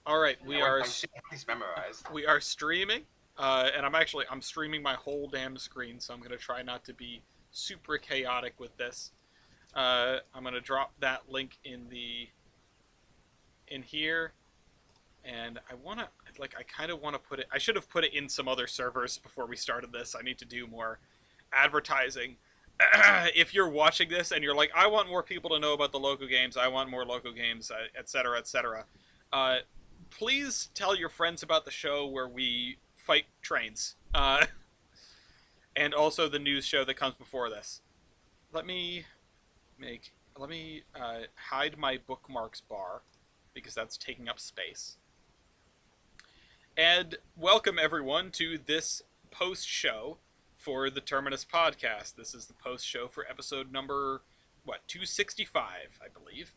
All right, He's memorized. we are streaming, and I'm streaming my whole damn screen, so I'm gonna try not to be super chaotic with this. I'm gonna drop that link in here, and I kind of wanna put it. I should have put it in some other servers before we started this. I need to do more advertising. If you're watching this and you're like, I want more people to know about the Loco games, I want more Loco games, etc., etc. Uh, please tell your friends about the show where we fight trains, and also the news show that comes before this. Let me hide my bookmarks bar because that's taking up space. And welcome everyone to this post show for the Terminus podcast. This is the post show for episode number 265, I believe.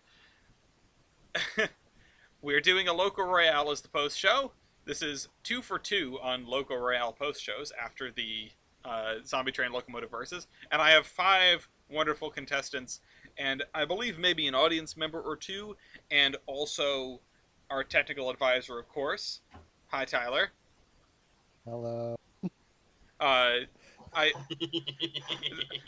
We're doing a Loco Royale as the post show. This is 2 for 2 on Loco Royale post shows after the Zombie Train Locomotive Versus, and I have 5 wonderful contestants, and I believe maybe an audience member or 2, and also our technical advisor, of course. Hi, Tyler. Hello. I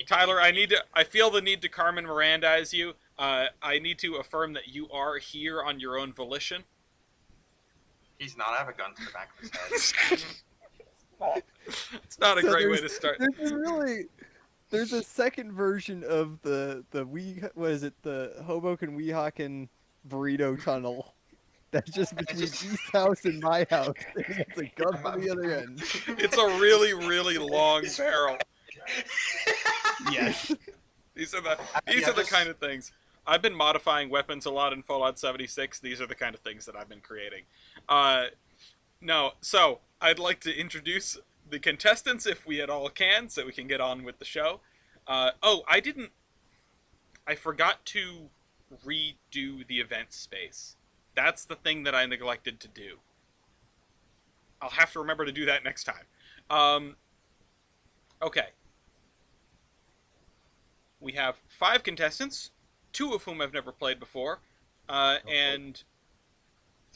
Tyler, I feel the need to Carmen Mirandize you. I need to affirm that you are here on your own volition. He's not. I have a gun to the back of his head. It's not a great way to start. There's a second version of the Hoboken Weehawken burrito tunnel. That's just between East House and my house. It's a gun on the other end. It's a really, really long barrel. Yes. These are the kind of things. I've been modifying weapons a lot in Fallout 76. These are the kind of things that I've been creating. So I'd like to introduce the contestants if we at all can, so we can get on with the show. I forgot to redo the event space. That's the thing that I neglected to do. I'll have to remember to do that next time. Okay. We have 5 contestants, 2 of whom I've never played before, and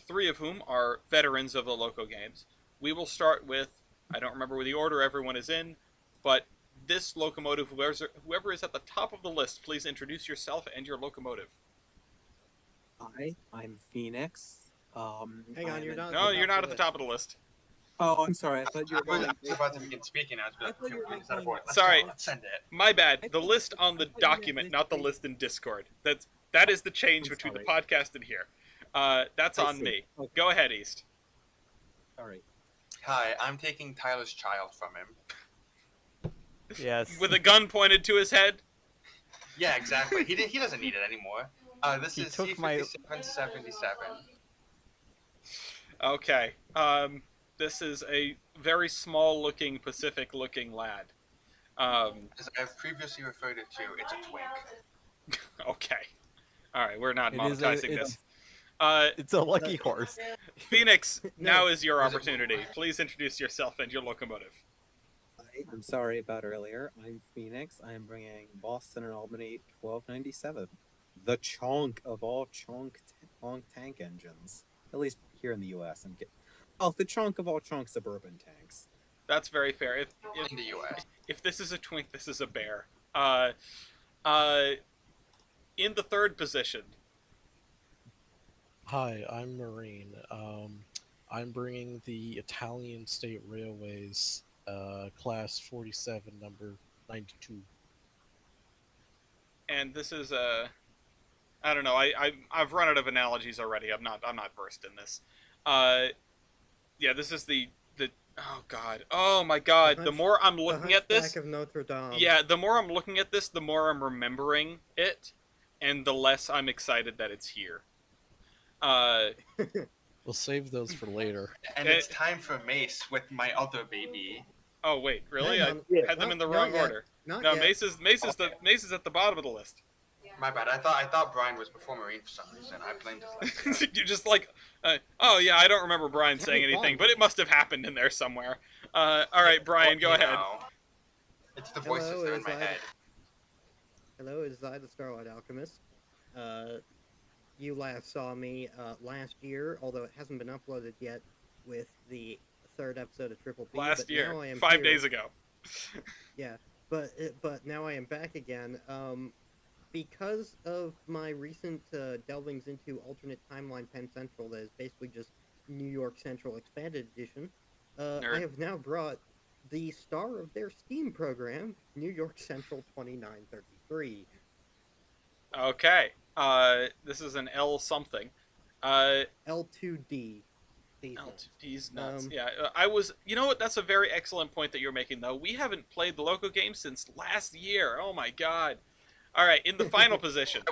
3 of whom are veterans of the Loco games. We will start with, I don't remember the order everyone is in, but this locomotive, whoever is at the top of the list, please introduce yourself and your locomotive. Hi, I'm Phoenix. Hang on, you're not. No, you're not at the top of the list. Oh, I'm sorry. I thought you were. I was about to begin speaking. I was like, Sorry. Let's send it. My bad. The list on the document, not the list in Discord. That is the change between the podcast and here. That's on me. Okay. Go ahead, East. Sorry. Hi, I'm taking Tyler's child from him. Yes. With a gun pointed to his head. Yeah, exactly. He doesn't need it anymore. This is C5777. Okay. This is a very small-looking, Pacific-looking lad. As I've previously referred it to, it's a twink. Okay. All right, we're not monetizing this. It's a lucky horse. Phoenix, now is your opportunity. Please introduce yourself and your locomotive. Hi, I'm sorry about earlier. I'm Phoenix. I'm bringing Boston and Albany 1297. The chonk of all chonk tank engines. At least here in the U.S. The chonk of all chonk suburban tanks. That's very fair. In the U.S. If this is a twink, this is a bear. In the third position. Hi, I'm Marine. I'm bringing the Italian State Railways, Class 47, number 92. And this is I don't know. I've run out of analogies already. I'm not versed in this. Yeah, this is the oh god. Oh my god. The more I'm looking at this, of Notre Dame. yeah, the more I'm looking at this, the more I'm remembering it, and the less I'm excited that it's here. We'll save those for later. And it's time for Mace with my other baby. Oh wait, really? I had them in the wrong order. Not No, yet. Mace is at the bottom of the list. My bad. I thought Brian was before Marine for some reason. I blamed his last name. You're just like, oh yeah, I don't remember Brian saying anything, but it must have happened in there somewhere. All right, Brian, go ahead. It's the voices that are in my head. Hello, it is I, the Starlight Alchemist. you last saw me last year, although it hasn't been uploaded yet with the third episode of Triple B. Last but year, now I am 5 here. days ago. Yeah, but now I am back again. Because of my recent delvings into alternate timeline Penn Central, that is basically just New York Central Expanded Edition. I Nerd. have now brought the star of their Steam program, New York Central 2933. Okay. This is an L something. L2D. L2D's nuts. Um, Yeah, I was. You know what? That's a very excellent point that you're making, though. We haven't played the Loco game since last year. Oh my god. All right, in the final position.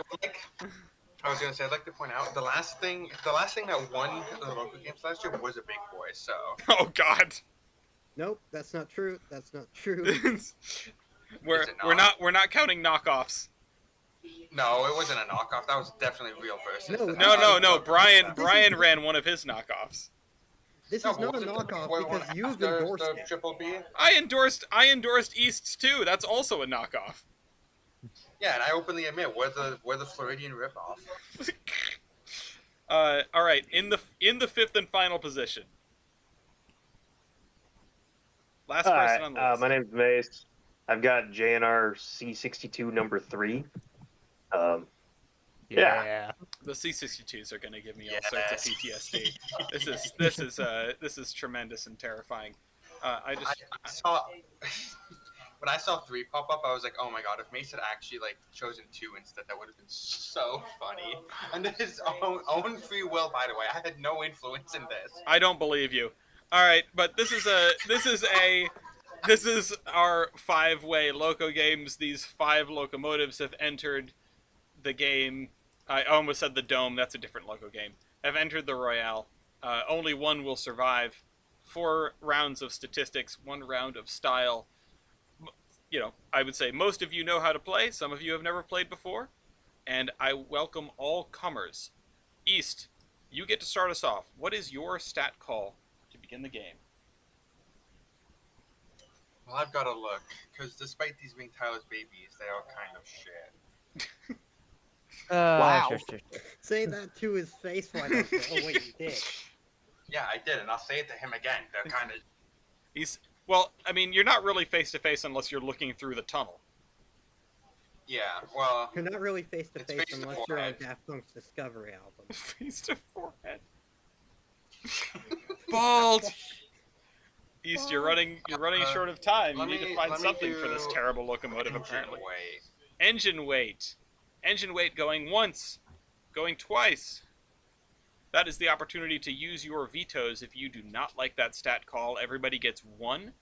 I was gonna say, I'd like to point out the last thing that won the local games last year was a big boy. So Oh god. Nope, that's not true. That's not true. we're not counting knockoffs. no, it wasn't a knockoff. That was definitely real versus. No. Brian ran one of his knockoffs. This is not a knockoff because you've the endorsed it. Triple B. I endorsed East's too. That's also a knockoff. Yeah, and I openly admit we're the Floridian ripoff. All right, in the fifth and final position. Last person on the list. My name's Mace. I've got JNR C62 number 3. Yeah. The C62s are going to give me all sorts of PTSD. This is tremendous and terrifying. I saw when I saw 3 pop up, I was like, oh my god, if Mace had actually like chosen 2 instead, that would have been so funny. Under his own free will, by the way. I had no influence in this. I don't believe you. All right, but this is our 5-way Loco games. These 5 locomotives have entered the game. I almost said the Dome. That's a different Loco game. Have entered the Royale. Only one will survive. 4 rounds of statistics, 1 round of style. You know, I would say most of you know how to play. Some of you have never played before. And I welcome all comers. East, you get to start us off. What is your stat call to begin the game? Well, I've got to look, because despite these being Tyler's babies, they are kind of shit. Wow. Sure. Say that to his face, why don't you? Oh, wait, you did. Yeah, I did, and I'll say it to him again. They're kind of... Well, I mean, you're not really face-to-face unless you're looking through the tunnel. Yeah, well... You're not really face-to-face face to unless you're on forehead. Daft Punk's Discovery album. Face-to-forehead. Bald! East, you're running short of time. You need to find something for this terrible locomotive, apparently. Engine weight. Engine weight going once. Going twice. That is the opportunity to use your vetoes if you do not like that stat call. Everybody gets 1,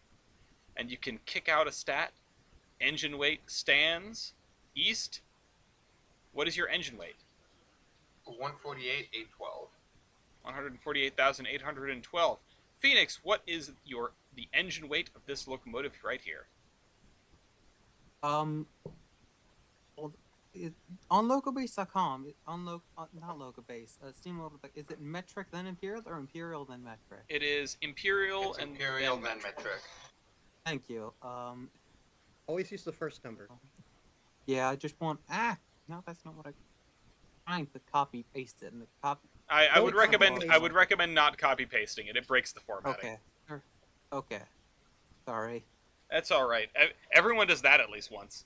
and you can kick out a stat. Engine weight stands. East, what is your engine weight? 148,812. 148,812. Phoenix, what is the engine weight of this locomotive right here? Well, on locobase.com, not locobase, Steam Local, is it metric then imperial or imperial then metric? It is imperial It's and imperial then metric. Thank you. Always use the first number. Yeah, I just want no, that's not what I'm trying to copy paste it in the copy. I would Don't recommend copy. not copy pasting it. It breaks the formatting. Okay. Sorry. That's all right. Everyone does that at least once.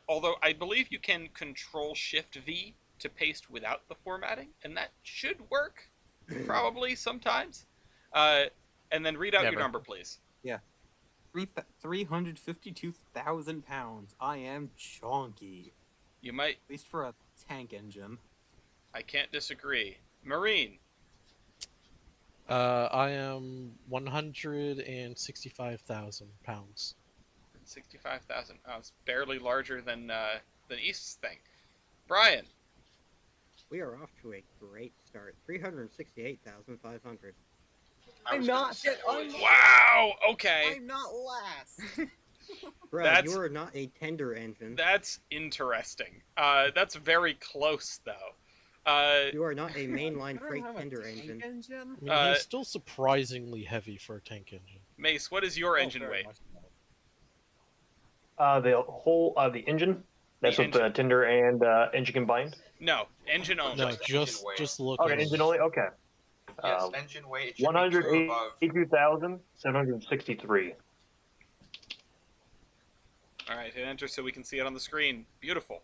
Although I believe you can Control-Shift-V to paste without the formatting, and that should work, probably, sometimes. And then read out your number, please. Yeah. 352,000 pounds. I am chonky. You might... At least for a tank engine. I can't disagree. Marine. I am 165,000 pounds. 65,000. Oh, it's barely larger than East's thing. Brian. We are off to a great start. 368,500. I'm not. Wow. Okay. I'm not last. Brad, you are not a tender engine. That's interesting. That's very close, though. You are not a mainline freight tender engine. I mean, he's still surprisingly heavy for a tank engine. Mace, what is your engine weight? The engine That's The with the engine. Tinder and engine combined. No, engine only. No, Just just engine weight. just look. Okay, engine only. Okay. Yes, Uh, engine weight. It should One be hundred 2 above. 82,763. All right, hit enter so we can see it on the screen. Beautiful.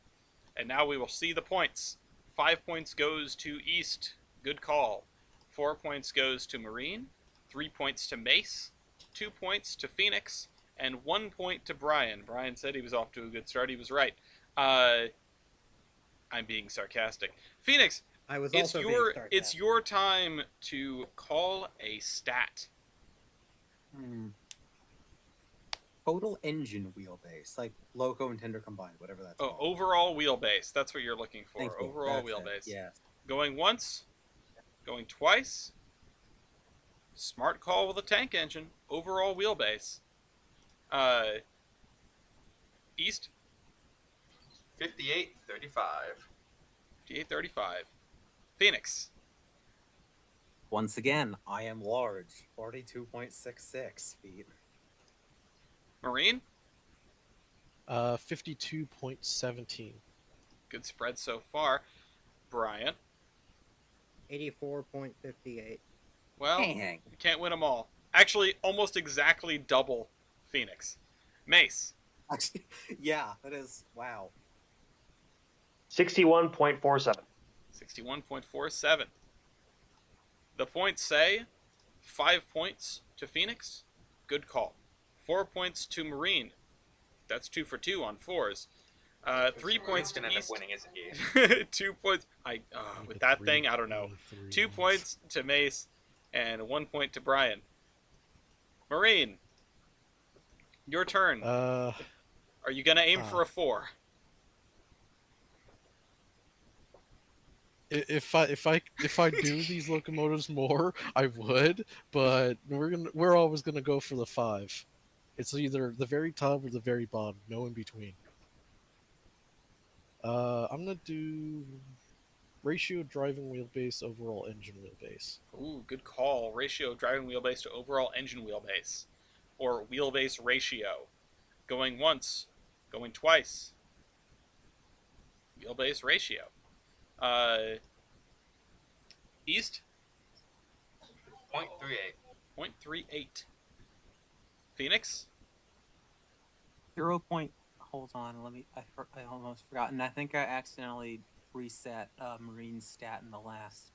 And now we will see the points. 5 points goes to East. Good call. 4 points goes to Marine. 3 points to Mace. 2 points to Phoenix. And 1 point to Brian. Brian said he was off to a good start. He was right. I'm being sarcastic. Phoenix, I was it's also being your sarcastic. time to call a stat. Total engine wheelbase, like Loco and Tinder combined, whatever that's Oh, called. overall wheelbase. That's what you're looking for. Thank you. Overall That's it, wheelbase. yes. Going once, going twice. Smart call with a tank engine. Overall wheelbase. East, 5835. 5835. Phoenix, Once again, I am large, 42.66 feet. Marine. 52.17. Good spread so far. Brian. 84.58. Well, Dang. you can't win them all. Actually, almost exactly double Phoenix. Mace. Actually, yeah, that is wow. 61.47. 61.47. The points say 5 points to Phoenix. Good call. 4 points to Marine. That's 2 for 2 on 4s. 3 points to gonna end up East. winning, isn't he? 2 points. With that thing, I don't know. 2 points to Mace, and 1 point to Brian. Marine, your turn. Are you gonna aim for a 4? If I do these locomotives more, I would, but we're always gonna go for the 5. It's either the very top or the very bottom, no in between. I'm gonna do ratio driving wheelbase, overall engine wheelbase. Ooh, good call. Ratio of driving wheelbase to overall engine wheelbase. Or wheelbase ratio. Going once, going twice. Wheelbase ratio. East, 0.38. 0.38. Phoenix, 0. Hold on, I almost forgot, and I think I accidentally reset Marine's stat in the last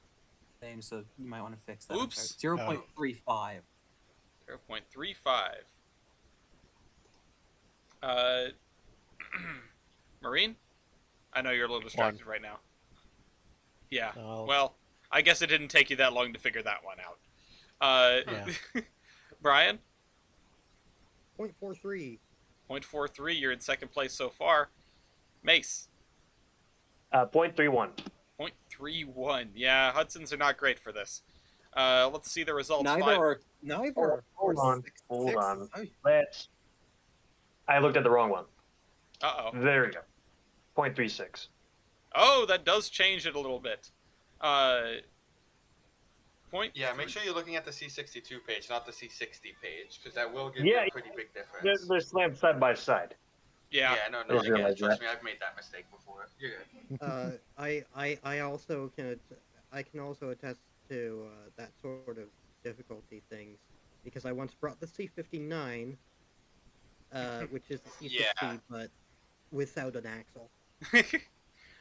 name, so you might want to fix that. Oops. 0.35. 0.35. Marine? I know you're a little distracted right now. Yeah. Well, I guess it didn't take you that long to figure that one out. Yeah. Brian? 0.43. 0.43. You're in second place so far. Mace? 0.31. 0.31. Yeah, Hudsons are not great for this. Let's see the results. Neither Hold are on. six- Hold six- on. oh, I looked at the wrong one. Uh-oh. There we go. 0.36. Oh, that does change it a little bit. Yeah, make sure you're looking at the C62 page, not the C60 page, because that will give you Yeah, a pretty big difference. They're slammed side by side. Yeah. No, I I get realize it. Trust that. me, I've made that mistake before. You're good. I also can also attest to that sort of difficulty things because I once brought the C59, which is the C60 Yeah. but without an axle.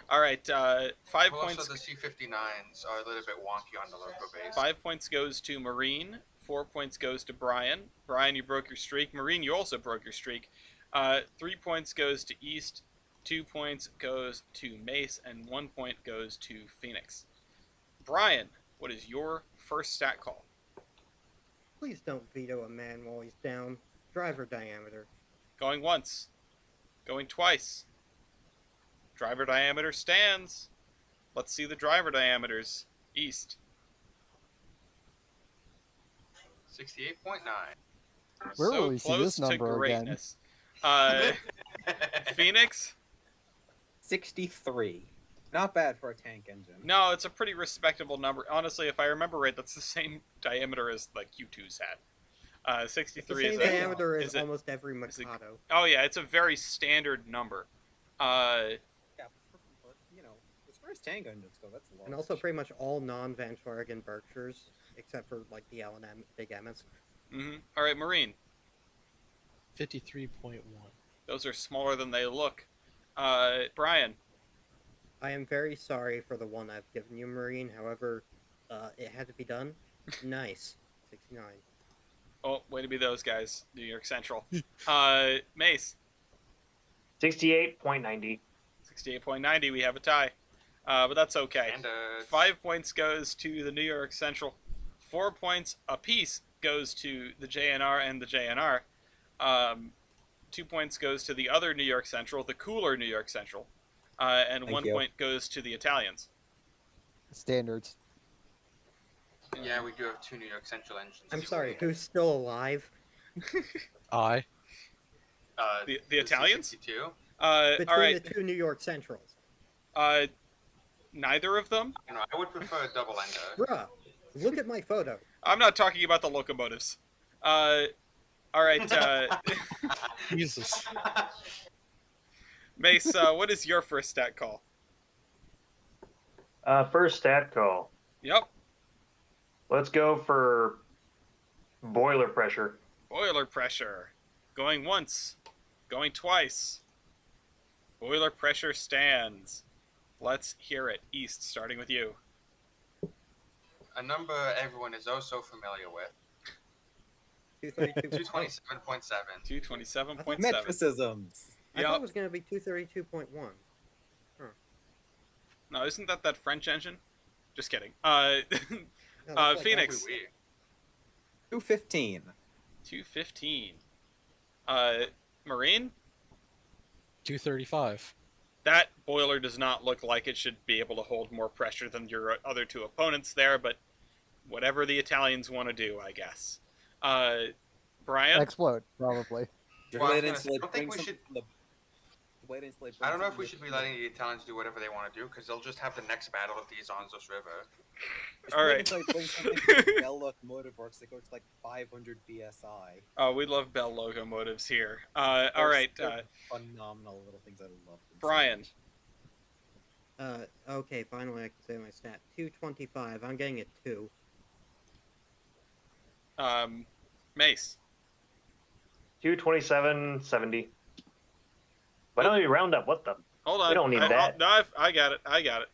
All right. 5 Also, points. the C59s are a little bit wonky on the Loco base. 5 points goes to Marine. 4 points goes to Brian. Brian, you broke your streak. Marine, you also broke your streak. 3 points goes to East. 2 points goes to Mace, and 1 point goes to Phoenix. Brian, what is your first stat call? Please don't veto a man while he's down. Driver diameter. Going once. Going twice. Driver diameter stands. Let's see the driver diameters. East. 68.9. Where So will we see close this to number again? greatness. Phoenix? 63. Not bad for a tank engine. No, it's a pretty respectable number. Honestly, if I remember right, that's the same diameter as like Q2's had. 63 The is same a, diameter as is it- almost every is it- Mikado. Oh yeah, it's a very standard number. Yeah, but as far as tank engines go, that's large. And also pretty much all non-Van Schwargen Berkshires, except for like the L and M Big Emmets. All right, Marine. 53.1. Those are smaller than they look. Brian. I am very sorry for the one I've given you, Marine. However, it had to be done. Nice. 69. Oh, way to be those guys. New York Central. Mace. 68.90. 68.90. We have a tie. But that's okay. Standards. 5 points goes to the New York Central. 4 points apiece goes to the JNR and the JNR. 2 points goes to the other New York Central, the cooler New York Central. And Thank 1 you. point goes to the Italians. Standards. Yeah, we do have 2 New York Central engines. I'm too. sorry, who's still alive? I. The Italians? 62. All Between right. the 2 New York Centrals. Neither of them? You know, I would prefer a double ender. Bruh, look at my photo. I'm not talking about the locomotives. All right. Jesus. Mace, what is your first stat call? First stat call. Yep. Let's go for boiler pressure. Boiler pressure. Going once. Going twice. Boiler pressure stands. Let's hear it. East, starting with you. A number everyone is oh so familiar with. 232. 227.7. 227.7. Metricisms. I thought Yep. it was going to be 232.1. No, isn't that French engine? Just kidding. No, that's like Phoenix. Oui, oui. 215. 215. Marine? 235. That boiler does not look like it should be able to hold more pressure than your other 2 opponents there, but whatever the Italians want to do, I guess. Brian? Explode, probably. Well, I was gonna say, I don't think we should- I don't know if we should be letting the Italians do whatever they want to do, because they'll just have the next battle of the Isonzos River. All right. Bell locomotive works that goes to like 500 psi. Oh, we love Bell locomotives here. All right. They're phenomenal little things. I love them. so Brian. much. Okay, finally I can say my stat. 225. I'm getting it 2. Mace. 227.70. Why don't you round up? What the? Hold on. We don't need that. No, I got it. I got it.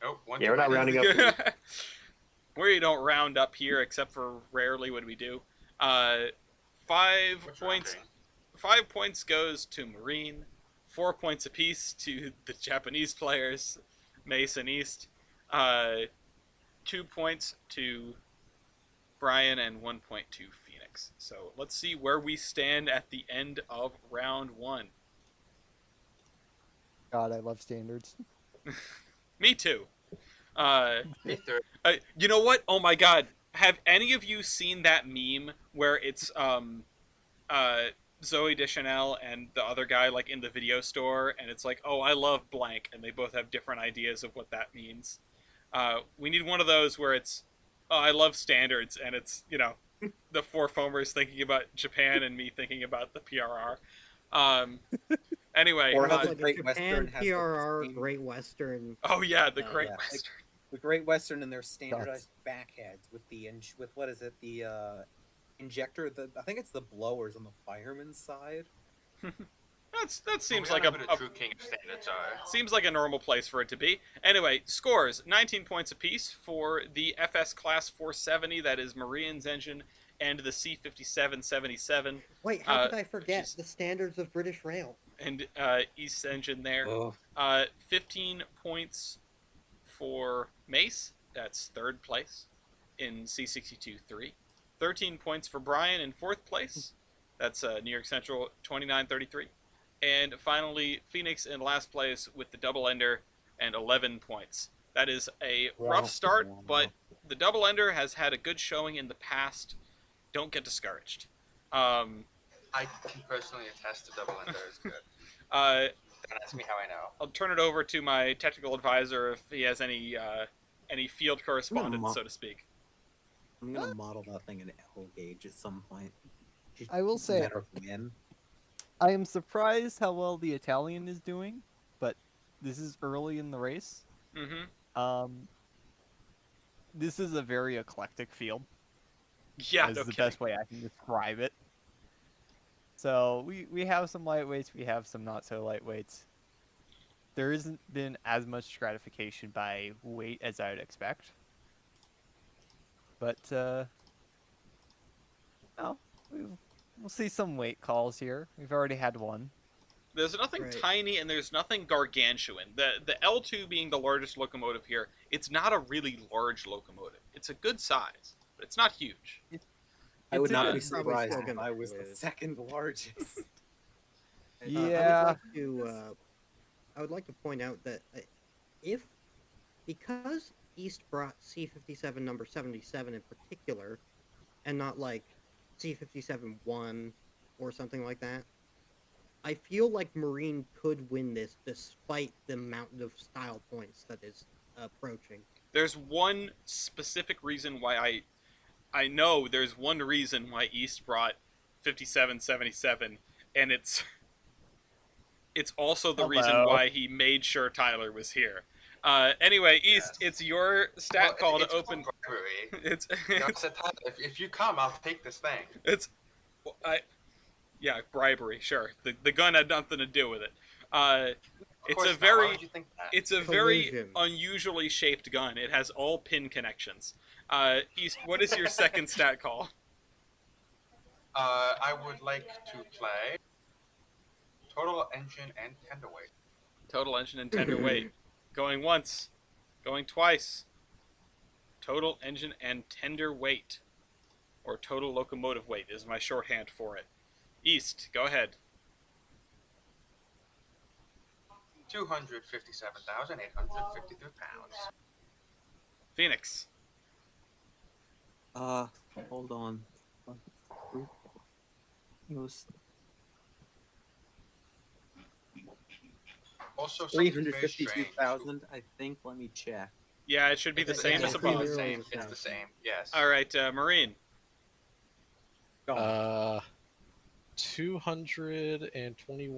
Nope. Yeah, we're not rounding up. We don't round up here, except for rarely when we do. 5 What's points. rounding? 5 points goes to Marine. 4 points apiece to the Japanese players, Mace and East. 2 points to Brian and 1 point to Phoenix. So let's see where we stand at the end of round 1. God, I love standards. Me too. Me too. You know what? Oh my god. Have any of you seen that meme where it's Zoe Deschanel and the other guy like in the video store, and it's like, oh, I love blank, and they both have different ideas of what that means. We need one of those where it's, oh, I love standards, and it's, the 4 foamers thinking about Japan and me thinking about the PRR. Anyway. Or how Like the a Great Japan Western has like, PRR, the same- Great Western. Oh yeah, the Oh, Great yeah. Western. The Great Western and their standardized backheads with with what is it, the injector, I think it's the blowers on the fireman's side. That seems We like don't know who a the true king of standards are. seems like a normal place for it to be. Anyway, scores 19 points apiece for the FS Class 470, that is Marine's engine, and the C5777 Wait, how could I which forget is- the standards of British Rail? and East engine there. Oh, 15 points for Mace, that's 3rd place in C62-3. 13 points for Brian in 4th place, that's New York Central 29-33. And finally, Phoenix in last place with the double ender and 11 points. That is a rough start, but the double ender has had a good showing in the past. Don't get discouraged. I can personally attest to double ender is good. Don't ask me how I know. I'll turn it over to my technical advisor if he has any field correspondence, so to speak. I'm gonna model that thing in L gauge at some point. Just I will a say- matter of when. I am surprised how well the Italian is doing, but this is early in the race. Mm-hmm. This is a very eclectic field. Yeah, Is no the kidding. best way I can describe it. So we have some lightweights, we have some not so lightweights. There isn't been as much stratification by weight as I would expect. But no, we'll see some weight calls here. We've already had one. There's nothing Right. tiny and there's nothing gargantuan. The L2 being the largest locomotive here, it's not a really large locomotive. It's a good size, but it's not huge. I would It's a not good- be Probably surprised still if gonna I was the win. second largest. Yeah. I would like to point out that because East brought C57 number 77 in particular, and not like C57-1 or something like that, I feel like Marine could win this despite the amount of style points that is approaching. There's one specific reason why I know there's one reason why East brought 5777, and it's also the reason Hello. why he made sure Tyler was here. Anyway, East, Yes. it's your stat call to it's open. bribery. It's You know, I said, Tyler, if you come, I'll take this thing. it's well, yeah, bribery. Sure, the gun had nothing to do with it. Of It's course a not. very Why would you think that? it's a very Collision. unusually shaped gun. It has all pin connections. East, what is your second stat call? I would like to play total engine and tender weight. Total engine and tender weight. Going once, going twice. Total engine and tender weight, or total locomotive weight is my shorthand for it. East, go ahead. 257,853 pounds. Phoenix. Hold on. It was Also, something very 352,000, I think. Let me check. Yeah, it should be the same as It's above. the same. It's the same. Yes. All right, Marine.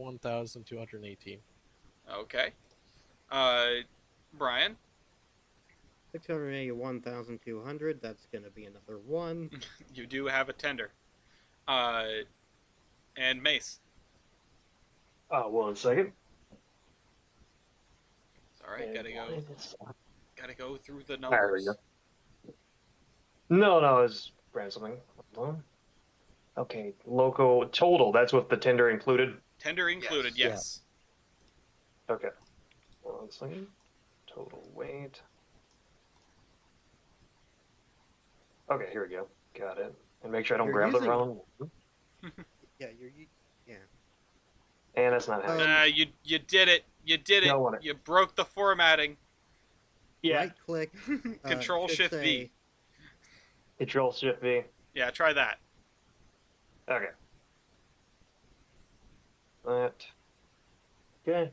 221,218. Okay. Brian. 681,200. That's gonna be another one. You do have a tender. And Mace. 1 second. All right, gotta go through the There we numbers. go. No, I was grabbing something. Hold on. Okay, Loco total. That's with the tender included. Tender included, yes. Okay. 1 second. Total weight. Okay, here we go. Got it. And make sure I don't You're grab the using- wrong one. Yeah, And that's not happening. You did it. You did it. No one- You broke the formatting. Yeah. right click. Control should Shift say- V. Control Shift V. Yeah, try that. Okay. That. Okay.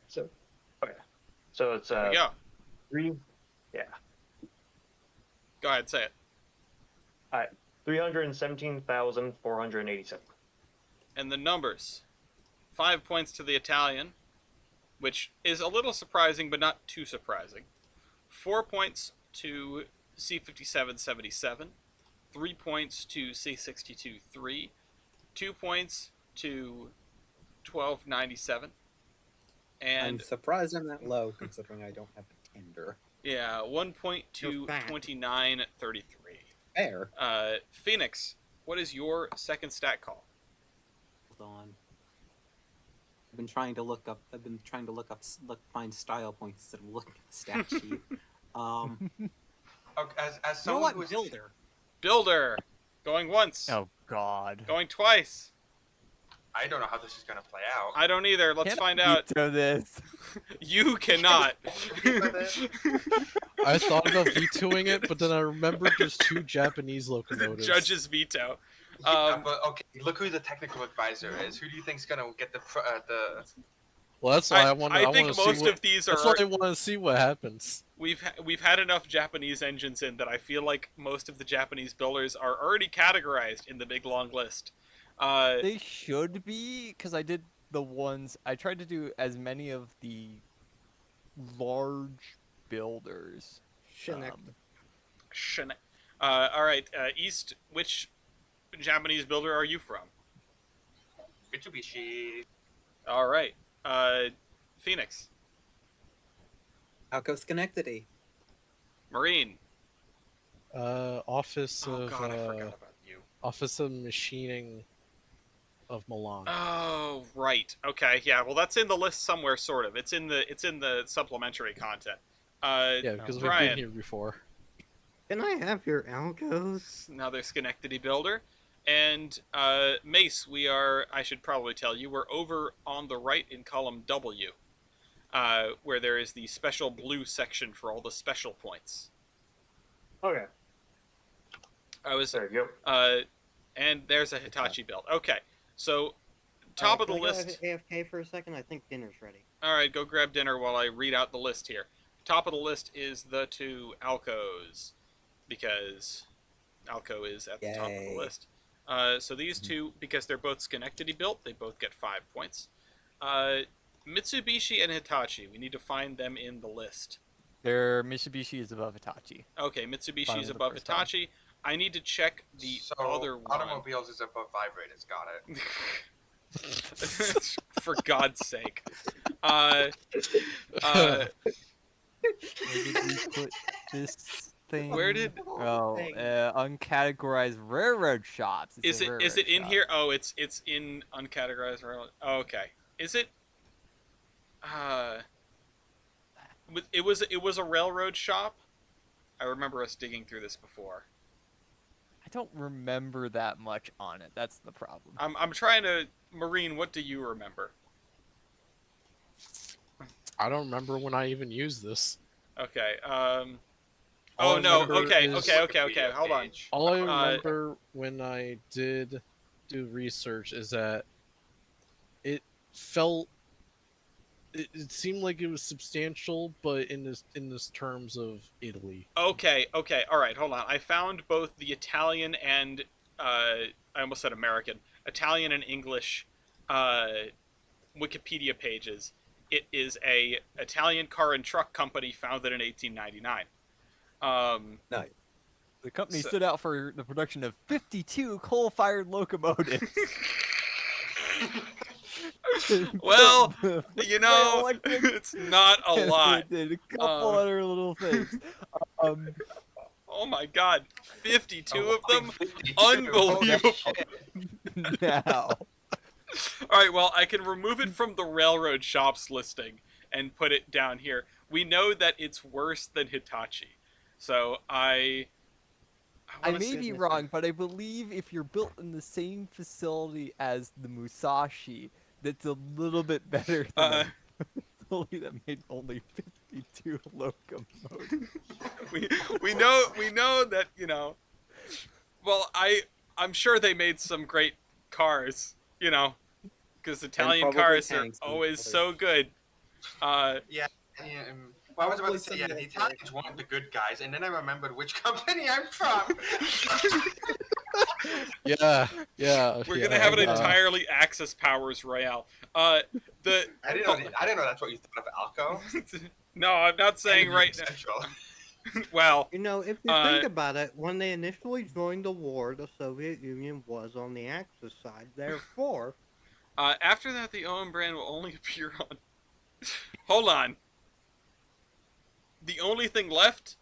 So. Okay. So it's There we go. 3. Yeah. Go ahead, say it. 317,487. And the numbers. 5 points to the Italian, which is a little surprising, but not too surprising. 4 points to C5777. 3 points to C62-3. 2 points to 1297. I'm And surprised I'm that low, considering I don't have a tender. yeah, 1 point to You're fat. 2933. Fair. Phoenix, what is your second stat call? Hold on. I've been trying to look up. Find style points instead of looking at the stat sheet. Okay, as You know someone what? who is Builder. Builder, going once, Oh God. going twice. I don't know how this is gonna play out. I don't either. Let's Can find I out. veto this. You cannot. I thought about vetoing it, but then I remembered there's 2 Japanese locomotives. Judge's veto. Yeah, but okay, look who the technical advisor is. Who do you think's gonna get the Well, that's why I I think want to see most what. of these That's are. why I want to see what happens. We've had enough Japanese engines in that I feel like most of the Japanese builders are already categorized in the big long list. They should be, because I did the ones. I tried to do as many of the large builders. Shinek. All right, East. Which Japanese builder are you from? Mitsubishi. All right, Phoenix, Alco Schenectady. Marine. Office Oh of God, I forgot about you. Office of Machining of Milan. Oh right, okay, yeah. Well, that's in the list somewhere, sort of. It's in the supplementary content. Yeah, because we've Brian. been here before. Can I have your Alcos? Another Schenectady builder. And Mace, I should probably tell you, we're over on the right in column W, where there is the special blue section for all the special points. Okay. There you go. And there's a Hitachi build. Okay, so top of the Can I go list. AFK for a second? I think dinner's ready. All right, go grab dinner while I read out the list here. Top of the list is the two Alcos, because Alco is at the top of the Yay. list. So these two, because they're both Schenectady built, they both get 5 points. Mitsubishi and Hitachi, we need to find them in the list. Their Mitsubishi is above Hitachi. Okay, Mitsubishi Final is the above first time. Hitachi. I need to check the So other one. automobiles is above vibrators. Got it. For God's sake. Where did we put this thing? Where did? Oh, uncategorized railroad shops. It's Is a it is railroad it in shop. here? Oh, it's in uncategorized railroad. Oh, okay. Is it? It was a railroad shop. I remember us digging through this before. I don't remember that much on it. That's the problem. I'm trying to. Marine, what do you remember? I don't remember when I even used this. Okay. All Oh I no. remember Okay. is- Okay. Hold on. All I remember when I did do research is that it felt it seemed like it was substantial, but in this terms of Italy. Okay. All right. Hold on. I found both the Italian and I almost said American, Italian and English Wikipedia pages. It is a Italian car and truck company founded in 1899. Nice. The company So- stood out for the production of 52 coal-fired locomotives. Well, The you know, electric- it's not a and lot. they did a couple other little things. Oh my God, 52 Oh, of them. 52. Unbelievable. Now, All right, well, I can remove it from the railroad shops listing and put it down here. We know that it's worse than Hitachi, so I I wanna may say- be wrong, but I believe if you're built in the same facility as the Musashi, that's a little bit better than a facility that made only 52 locomotives. we know that, you know. Well, I'm sure they made some great cars, you know, because Italian probably cars are tanks and always others. so good. Yeah. Well, I was about to say, Probably yeah, some the of the- Italians weren't the good guys, and then I remembered which company I'm from. Yeah. We're yeah, gonna have an and, entirely Axis Powers Royale. I didn't know that's what you thought of Alco. No, I'm not saying And right now. Central. Well, You know, if you Uh, think about it, when they initially joined the war, the Soviet Union was on the Axis side. Therefore, after that, the Owen brand will only appear on. Hold on. The only thing left,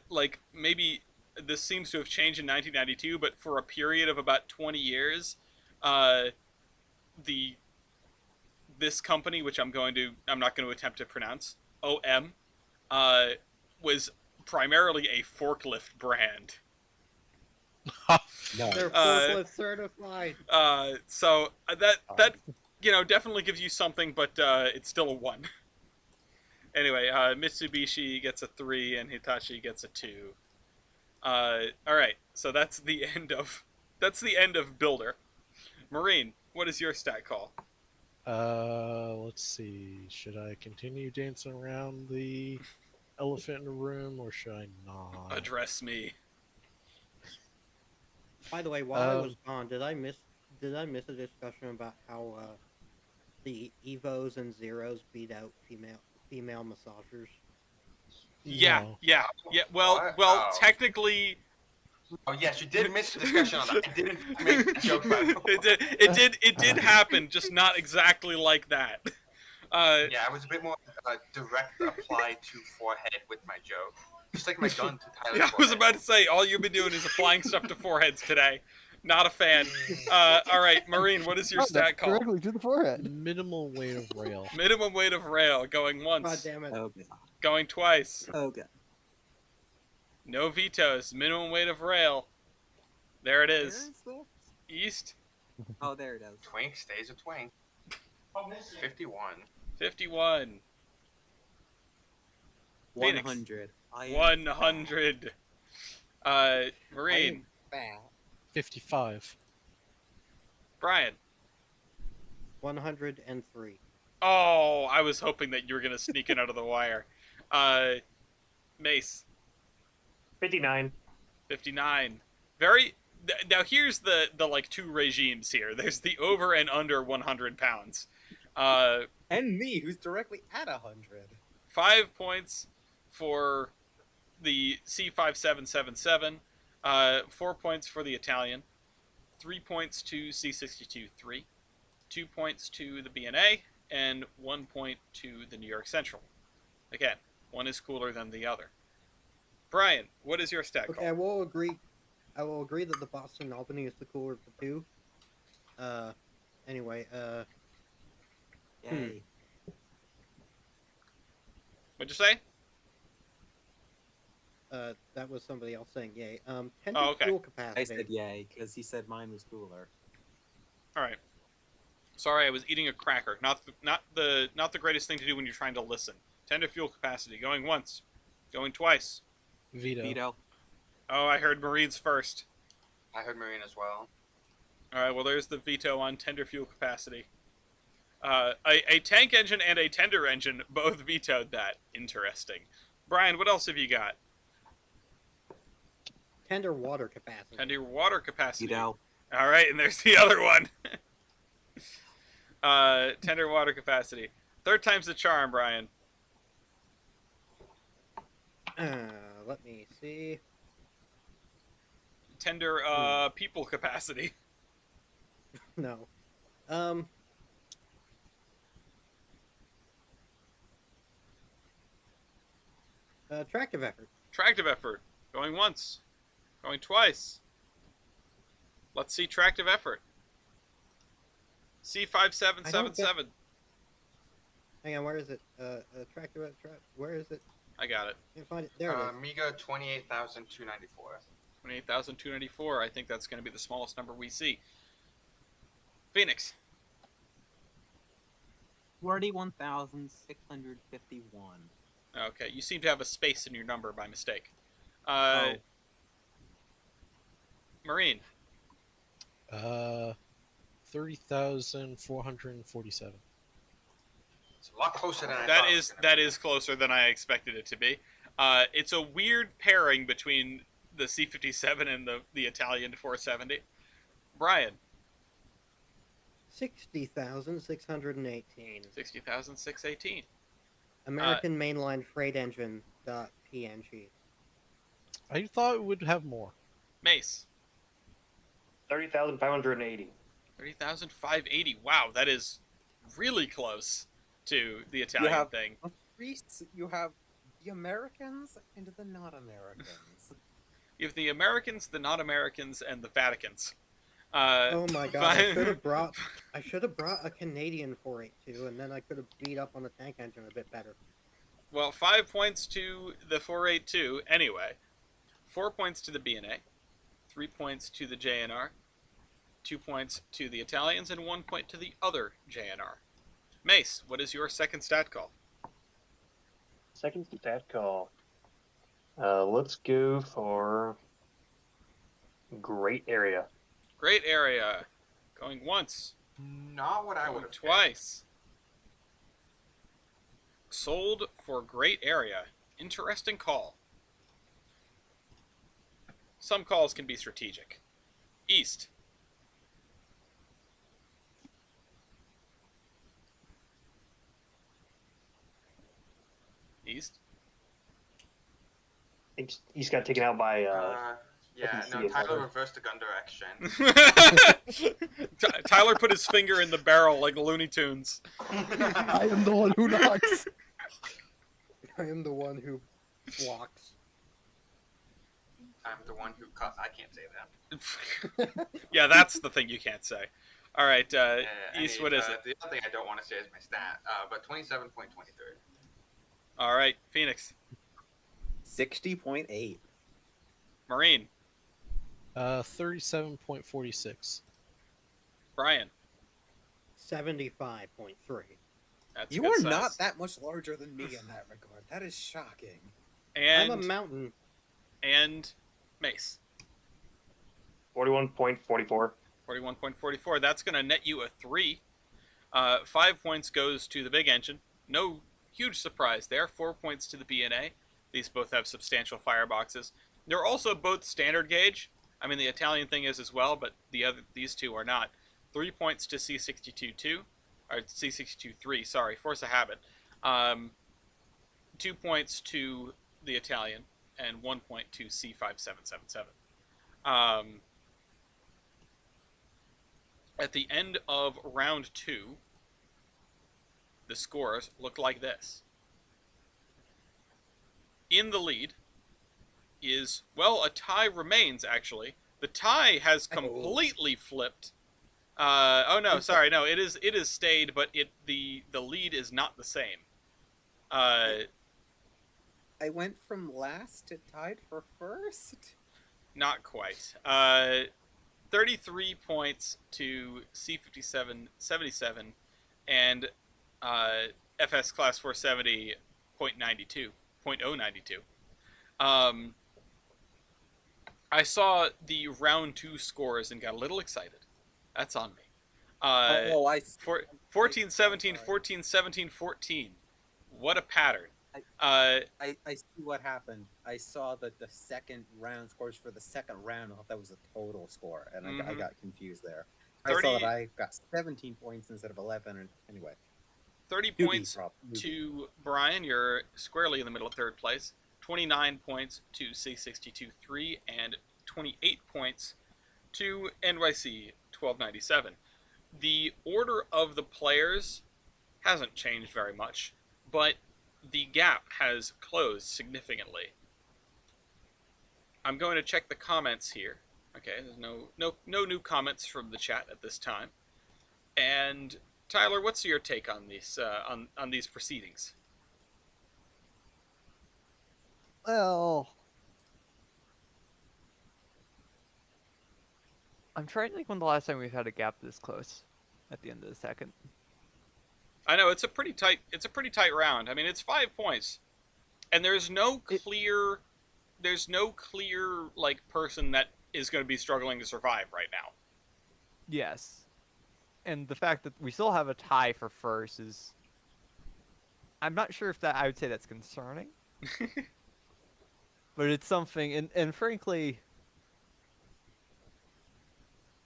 like maybe this seems to have changed in 1992, but for a period of about 20 years, this company, which I'm not going to attempt to pronounce, OM, was primarily a forklift brand. No. they're Uh, forklift certified. So that you know definitely gives you something, but it's still a 1. Anyway, Mitsubishi gets a 3 and Hitachi gets a 2. All right, so that's the end of Builder. Marine, what is your stat call? Let's see. Should I continue dancing around the elephant in the room, or should I not? Address me. By the way, while I was gone, did I miss a discussion about how the Evos and Zeros beat out female massagers? Yeah, No. yeah, yeah. Well, What? well, Oh. technically, Oh yes, you did miss the discussion on that. I didn't make that joke by the way. it did happen, just not exactly like that. Yeah, I was a bit more direct applied to forehead with my joke. Just like my gun to Tyler's Yeah, I was forehead. about to say, all you've been doing is applying stuff to foreheads today. Not a fan. All right, Marine, what is your Oh, stat that's call? directly to the forehead. Minimal weight of rail. Minimum weight of rail, going God once, damn it! Oh god. going twice. Oh god. No vetoes. Minimum weight of rail. There it Where is. is this? East, Oh, there it is. Twink stays a twink. 51. 51. Phoenix. 100. I am 100. Marine, fat. 55. Brian. 103. Oh, I was hoping that you were gonna sneak in out of the wire. Mace. 59. 59. Very. Now here's the like two regimes here. There's the over and under 100 pounds. And me, who's directly at 100. 5 points for the C5777. 4 points for the Italian. 3 points to C62-3. 2 points to the BNA, and 1 point to the New York Central. Again, one is cooler than the other. Brian, what is your stat Okay, call? I will agree. I will agree that the Boston Albany is the cooler of the two. Anyway, Yay. What'd you say? that was somebody else saying yay. Tender Oh, okay. fuel I capacity. said yay, because he said mine was cooler. All right. Sorry, I was eating a cracker. Not the greatest thing to do when you're trying to listen. Tender fuel capacity. Going once. Going twice. Veto. Veto. Oh, I heard Marines first. I heard Marine as well. All right. Well, there's the veto on tender fuel capacity. A tank engine and a tender engine both vetoed that. Interesting. Brian, what else have you got? Tender water capacity. Tender water capacity. Veto. All right, and there's the other one. Tender water capacity. Third time's the charm, Brian. Let me see. Tender people capacity. No. Attractive effort. Tractive effort. Going once. Going twice. Let's see tractive effort. C5777. Hang on, where is it? Attractive effort. Where is it? I got it. Can't find it. There it is. Amiga 28,294. 28,294. I think that's going to be the smallest number we see. Phoenix. 41,651. Okay, you seem to have a space in your number by mistake. Oh. Marine. 30,447. It's a lot closer than I thought. That is closer than I expected it to be. It's a weird pairing between the C-57 and the Italian 470. Brian. 60,618. 60,618. American mainline freight engine. .png. I thought it would have more. Mace. 30,580. 30,580. Wow, that is really close to the Italian have- thing. Greece, you have the Americans and the not Americans. You have the Americans, the not Americans, and the Vaticans. Oh my god! I should have Five- brought a Canadian 482, and then I could have beat up on the tank engine a bit better. Well, 5 points to the 482 anyway. 4 points to the BNA. 3 points to the JNR. 2 points to the Italians, and 1 point to the other JNR. Mace, what is your second stat call? Second stat call. Let's go for great area. Great area. Going once. Not what I would have. Twice. Sold for great area. Interesting call. Some calls can be strategic. East. East. He's got taken out by. Yeah, can no, see it Tyler better. reversed the gun direction. Tyler put his finger in the barrel like Looney Tunes. I am the one who knocks. I am the one who blocks. I'm the one who cut. I can't say that. Yeah, that's the thing you can't say. All right, I East, need, what is it? The other thing I don't want to say is my stat, but 27.23. All right, Phoenix. 60.8. Marine. 37.46. Brian. 75.3. That's You good are size. not that much larger than me in that regard. That is shocking. And, I'm a mountain. and Mace. 41.44. 41.44. That's going to net you a 3. 5 points goes to the big engine. No huge surprise there. 4 points to the B&A. These both have substantial fireboxes. They're also both standard gauge. I mean, the Italian thing is as well, but these two are not. 3 points to C62-2, or C62-3, sorry, Force of Habit. 2 points to the Italian, and 1 point to C5777. At the end of round 2, the scores look like this. In the lead is, well, a tie remains, actually. The tie has completely flipped. Oh no, sorry, no, it is stayed, but the lead is not the same. I went from last to tied for first? Not quite. 33 points to C5777 and FS Class 470 .092. I saw the round 2 scores and got a little excited. That's on me. I 14, 17, 14, 17, 14. What a pattern. I see what happened. I saw that the second round scores for the second round. I thought that was a total score, and I got confused there. 30, I saw that I got 17 points instead of 11. And anyway, 30 Newbie points Newbie. to Brian. You're squarely in the middle of third place. 29 points to C62-3 and 28 points to NYC 1297. The order of the players hasn't changed very much, but the gap has closed significantly. I'm going to check the comments here. Okay, there's no new comments from the chat at this time. And Tyler, what's your take on these on these proceedings? Well, I'm trying to think when the last time we've had a gap this close at the end of the second. I know it's a pretty tight round. I mean, it's 5 points, and there's no clear like person that is going to be struggling to survive right now. Yes. And the fact that we still have a tie for first is, I'm not sure if I would say that's concerning. But it's something, and frankly,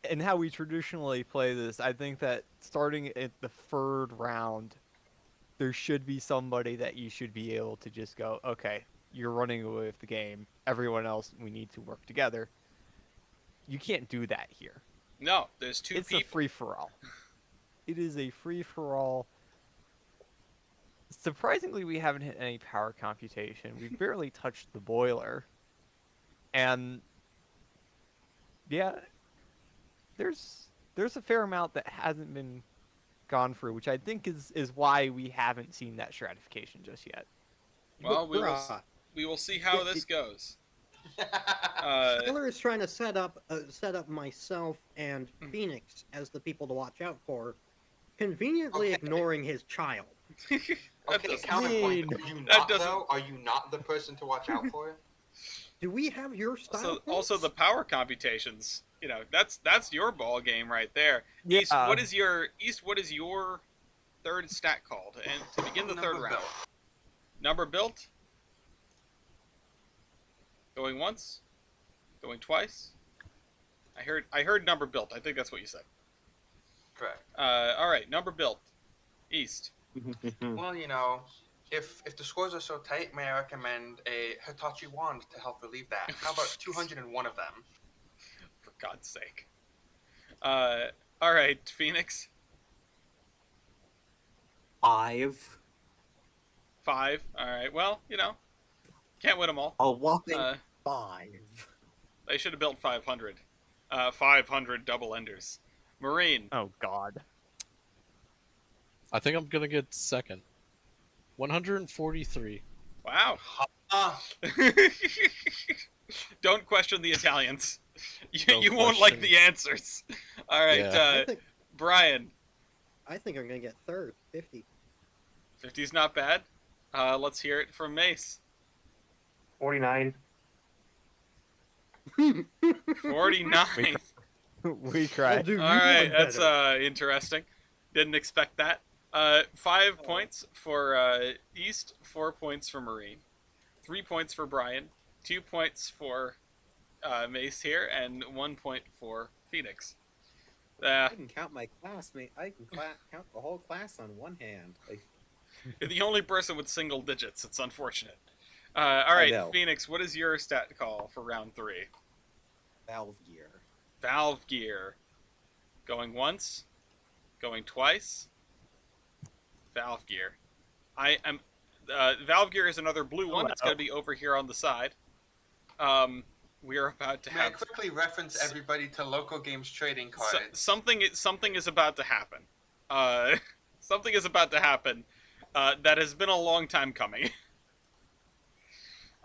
and how we traditionally play this, I think that starting at the third round, there should be somebody that you should be able to just go, okay, you're running away with the game. Everyone else, we need to work together. You can't do that here. No, there's two people. It's a free-for-all. It is a free-for-all. Surprisingly, we haven't hit any power computation. We've barely touched the boiler. And yeah, there's a fair amount that hasn't been gone through, which I think is why we haven't seen that stratification just yet. Well, we will see how this goes. Taylor is trying to set up myself and Phoenix as the people to watch out for, conveniently ignoring his child. Okay, counterpoint. Are you not the person to watch out for? Do we have your style? Also, the power computations that's your ball game right there. Yeah. East? What is your third stat called? And to begin the third Number round, built. number built. Going once, going twice. I heard number built. I think that's what you said. Correct. All right, number built. East. Well, if the scores are so tight, may I recommend a Hitachi wand to help relieve that? How about 201 of them? For God's sake. All right, Phoenix. 5. 5. All right. Well, can't win them all. A whopping Uh, 5. they should have built 500. 500 double enders. Marine. Oh God. I think I'm gonna get second. 143. Wow. Ah, Don't question the Italians. Don't You won't like question. the answers. All right, Yeah. Brian. I think I'm gonna get third, 50. 50's not bad. Let's hear it from Mace. 49. 49. We cry. I'll do All right, one that's better. interesting. Didn't expect that. 5 points for East, 4 points for Marine, 3 points for Brian, 2 points for Mace here, and 1 point for Phoenix. I can count my classmate. I can count the whole class on one hand. You're the only person with single digits. It's unfortunate. All right, know. Phoenix, what is your stat call for round 3? Valve gear. Valve gear. Going once, going twice. Valve gear. I am. Valve gear is another blue one. It's going to be over here on the side. We are about to may I have quickly reference everybody to Loco Games trading cards? something is about to happen. Something is about to happen. That has been a long time coming.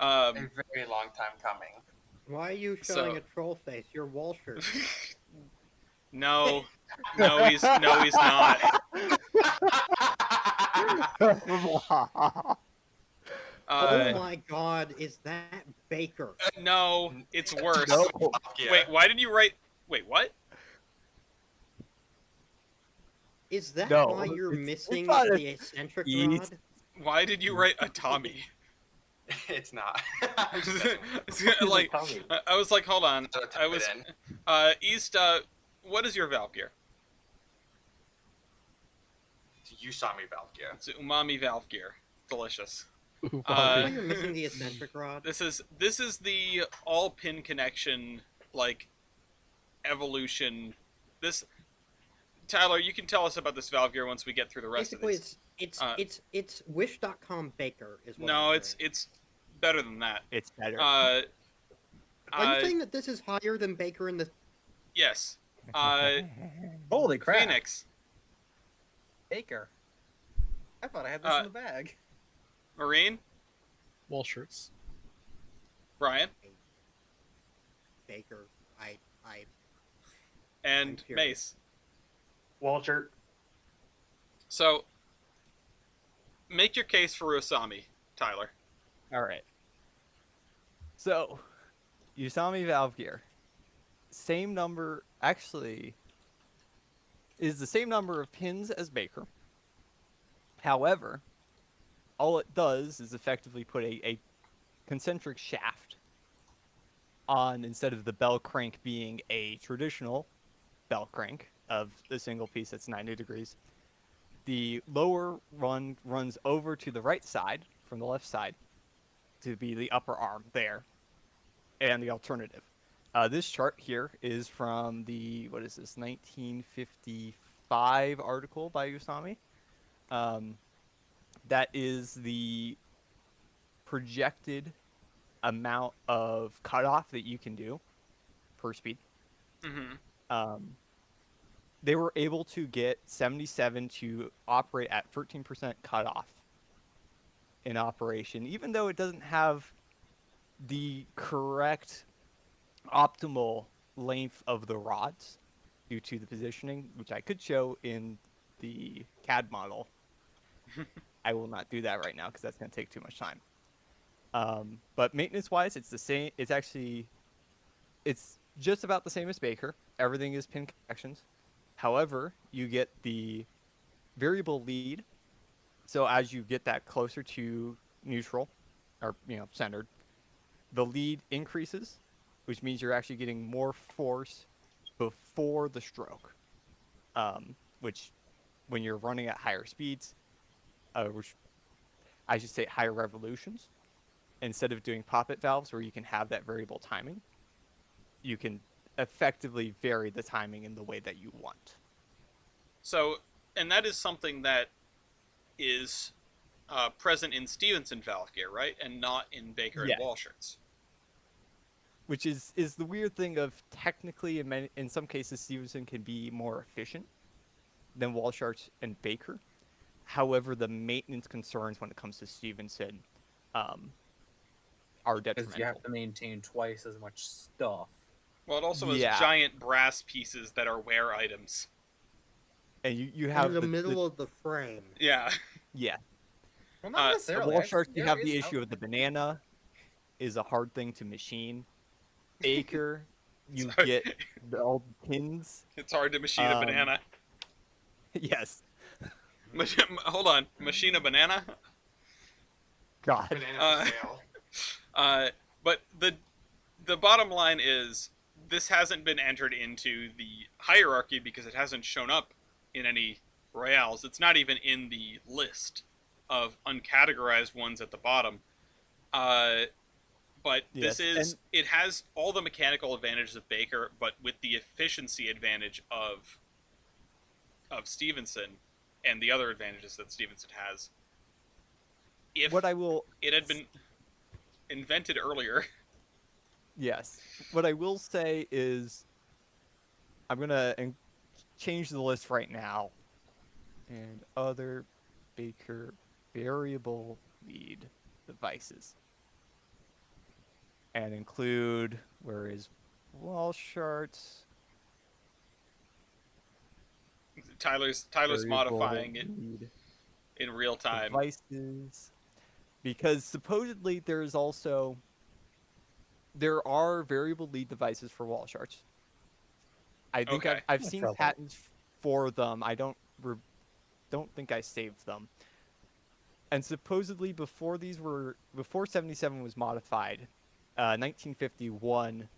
A very long time coming. Why are you showing a troll face? You're Walshers. No, he's not. Oh my God, is that Baker? No, it's worse. No. Yeah. Wait, why did you write? Wait, what? Is that No, why you're it's missing not a the eccentric east. rod? Why did you write Atami? It's not. Like, Tommy. I was like, hold on. So type I it was in. East. What is your valve gear? You saw me, Valve Gear. It's umami valve gear. Delicious. Why Uh, you're missing the eccentric rod? This is the all pin connection like evolution. This Tyler, you can tell us about this valve gear once we get through the rest Basically, of these. it's Wish.com Baker is what No, I'm it's hearing. better than that. It's better. Are you saying that this is higher than Baker in the? Yes. Holy crap! Phoenix, Baker. I thought I had this in the bag. Marine, Wall shirts. Brian, Baker? I and I'm curious. Mace. Walter. So, make your case for Osami, Tyler. All right. So, Usami Valve Gear. Same number, actually, is the same number of pins as Baker. However, all it does is effectively put a concentric shaft on, instead of the bell crank being a traditional bell crank of the single piece that's 90 degrees. The lower run runs over to the right side from the left side to be the upper arm there, and the alternative. This chart here is from the, 1955 article by Usami. That is the projected amount of cutoff that you can do per speed. Mm-hmm. They were able to get 77 to operate at 13% cutoff in operation, even though it doesn't have the correct optimal length of the rods due to the positioning, which I could show in the CAD model. I will not do that right now because that's going to take too much time. But maintenance-wise, it's the same. It's just about the same as Baker. Everything is pin connections. However, you get the variable lead. So as you get that closer to neutral, or centered, the lead increases, which means you're actually getting more force before the stroke. Which, when you're running at higher speeds, which I should say higher revolutions, instead of doing poppet valves where you can have that variable timing, you can effectively vary the timing in the way that you want. So, and that is something that is present in Stevenson valve gear, right? And not in Baker and Yes. Walshart's. Which is the weird thing of technically in some cases Stevenson can be more efficient than Walsharts and Baker. However, the maintenance concerns when it comes to Stevenson are Because detrimental. you have to maintain twice as much stuff. Well, it also has Yeah. giant brass pieces that are wear items. And you have in the middle of the frame. Yeah. Yeah. Well, The not Walsharts, necessarily. you have the issue of the banana is a hard thing to machine. Baker, you Sorry. get all the pins. It's hard to machine a banana. Yes. Hold on. Machine a banana? God. Banana sale. But the bottom line is this hasn't been entered into the hierarchy because it hasn't shown up in any royales. It's not even in the list of uncategorized ones at the bottom. But Yes, this is it has all the mechanical advantages of Baker, but with the efficiency advantage of Stevenson and the other advantages that Stevenson has. If What I will it had been invented earlier. Yes. What I will say is I'm going to change the list right now. And other Baker variable lead devices. And include, where is Walsharts? Tyler's Variable modifying it lead in real time. devices. Because supposedly there are variable lead devices for Walsharts. I think Okay. I've No seen trouble. patents for them. I don't think I saved them. And supposedly before 77 was modified, 1951,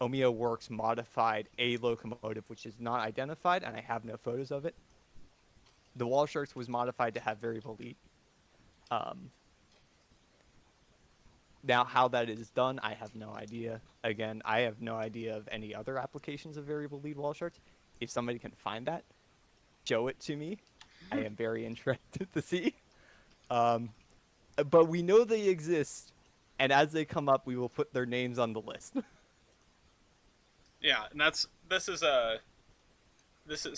Omeo Works modified a locomotive which is not identified, and I have no photos of it. The Walsharts was modified to have variable lead. Now, how that is done, I have no idea. Again, I have no idea of any other applications of variable lead Walsharts. If somebody can find that, show it to me. I am very interested to see. But we know they exist, and as they come up, we will put their names on the list. Yeah, and this is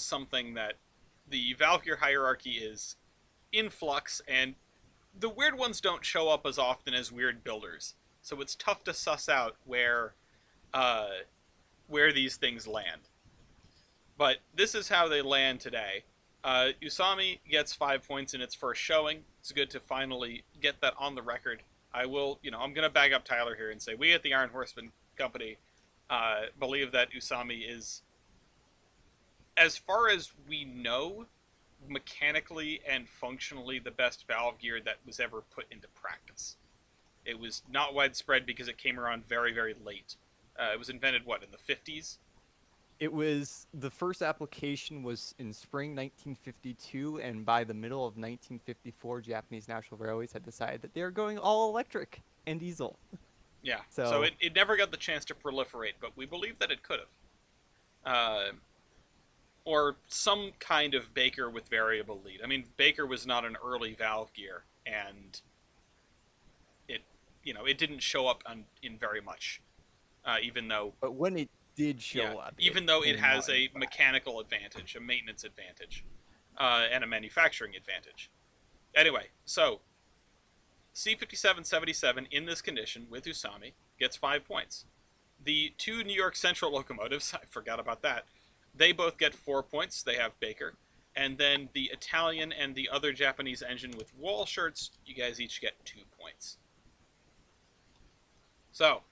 something that the valve gear hierarchy is in flux, and the weird ones don't show up as often as weird builders, so it's tough to suss out where these things land. But this is how they land today. Usami gets 5 points in its first showing. It's good to finally get that on the record. I'm going to bag up Tyler here and say we at the Iron Horseman Company believe that Usami is, as far as we know, mechanically and functionally the best valve gear that was ever put into practice. It was not widespread because it came around very, very late. It was invented, in the 50s? It was, the first application was in spring 1952, and by the middle of 1954, Japanese National Railways had decided that they were going all electric and diesel. Yeah, So- so it never got the chance to proliferate, but we believe that it could have. Or some kind of Baker with variable lead. I mean, Baker was not an early valve gear, and it didn't show up in very much, even though But when it did show up, even though it came has out in a fast. mechanical advantage, a maintenance advantage, and a manufacturing advantage. Anyway, so C5777 in this condition with Usami gets 5 points. The two New York Central locomotives, I forgot about that, they both get 4 points. They have Baker. And then the Italian and the other Japanese engine with Walsharts, you guys each get 2 points. So,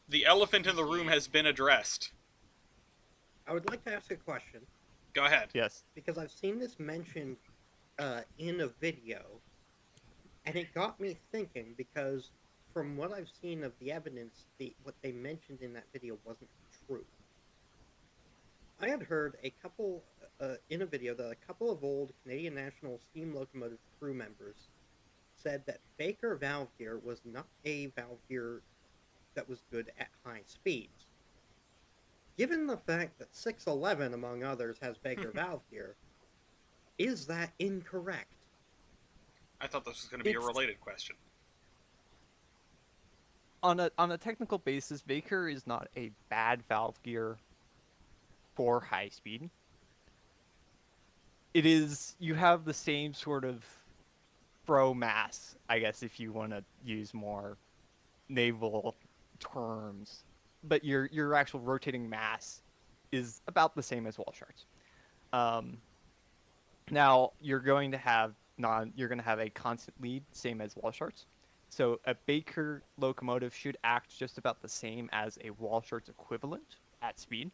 The elephant in the room has been addressed. I would like to ask a question Go ahead. Yes. because I've seen this mentioned in a video, and it got me thinking because from what I've seen of the evidence, what they mentioned in that video wasn't true. I had heard a couple in a video that a couple of old Canadian National steam locomotive crew members said that Baker valve gear was not a valve gear that was good at high speeds. Given the fact that 611, among others, has Baker valve gear, is that incorrect? I thought this was going to be a It's- related question. On a technical basis, Baker is not a bad valve gear for high speed. It is, you have the same sort of throw mass, I guess, if you want to use more naval terms, but your actual rotating mass is about the same as wall charts. Now you're going to have a constant lead, same as wall charts. So a Baker locomotive should act just about the same as a wall charts equivalent at speed.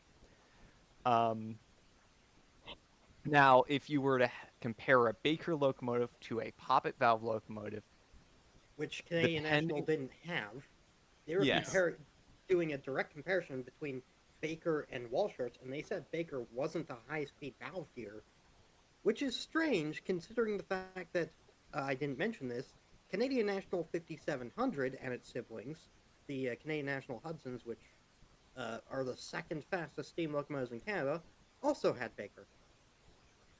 Now, if you were to compare a Baker locomotive to a poppet valve locomotive, Which Canadian National didn't have. They were Yes. doing a direct comparison between Baker and Walsharts, and they said Baker wasn't a high-speed valve gear, which is strange considering the fact that, I didn't mention this, Canadian National 5700 and its siblings, the Canadian National Hudsons, which are the second fastest steam locomotives in Canada, also had Baker.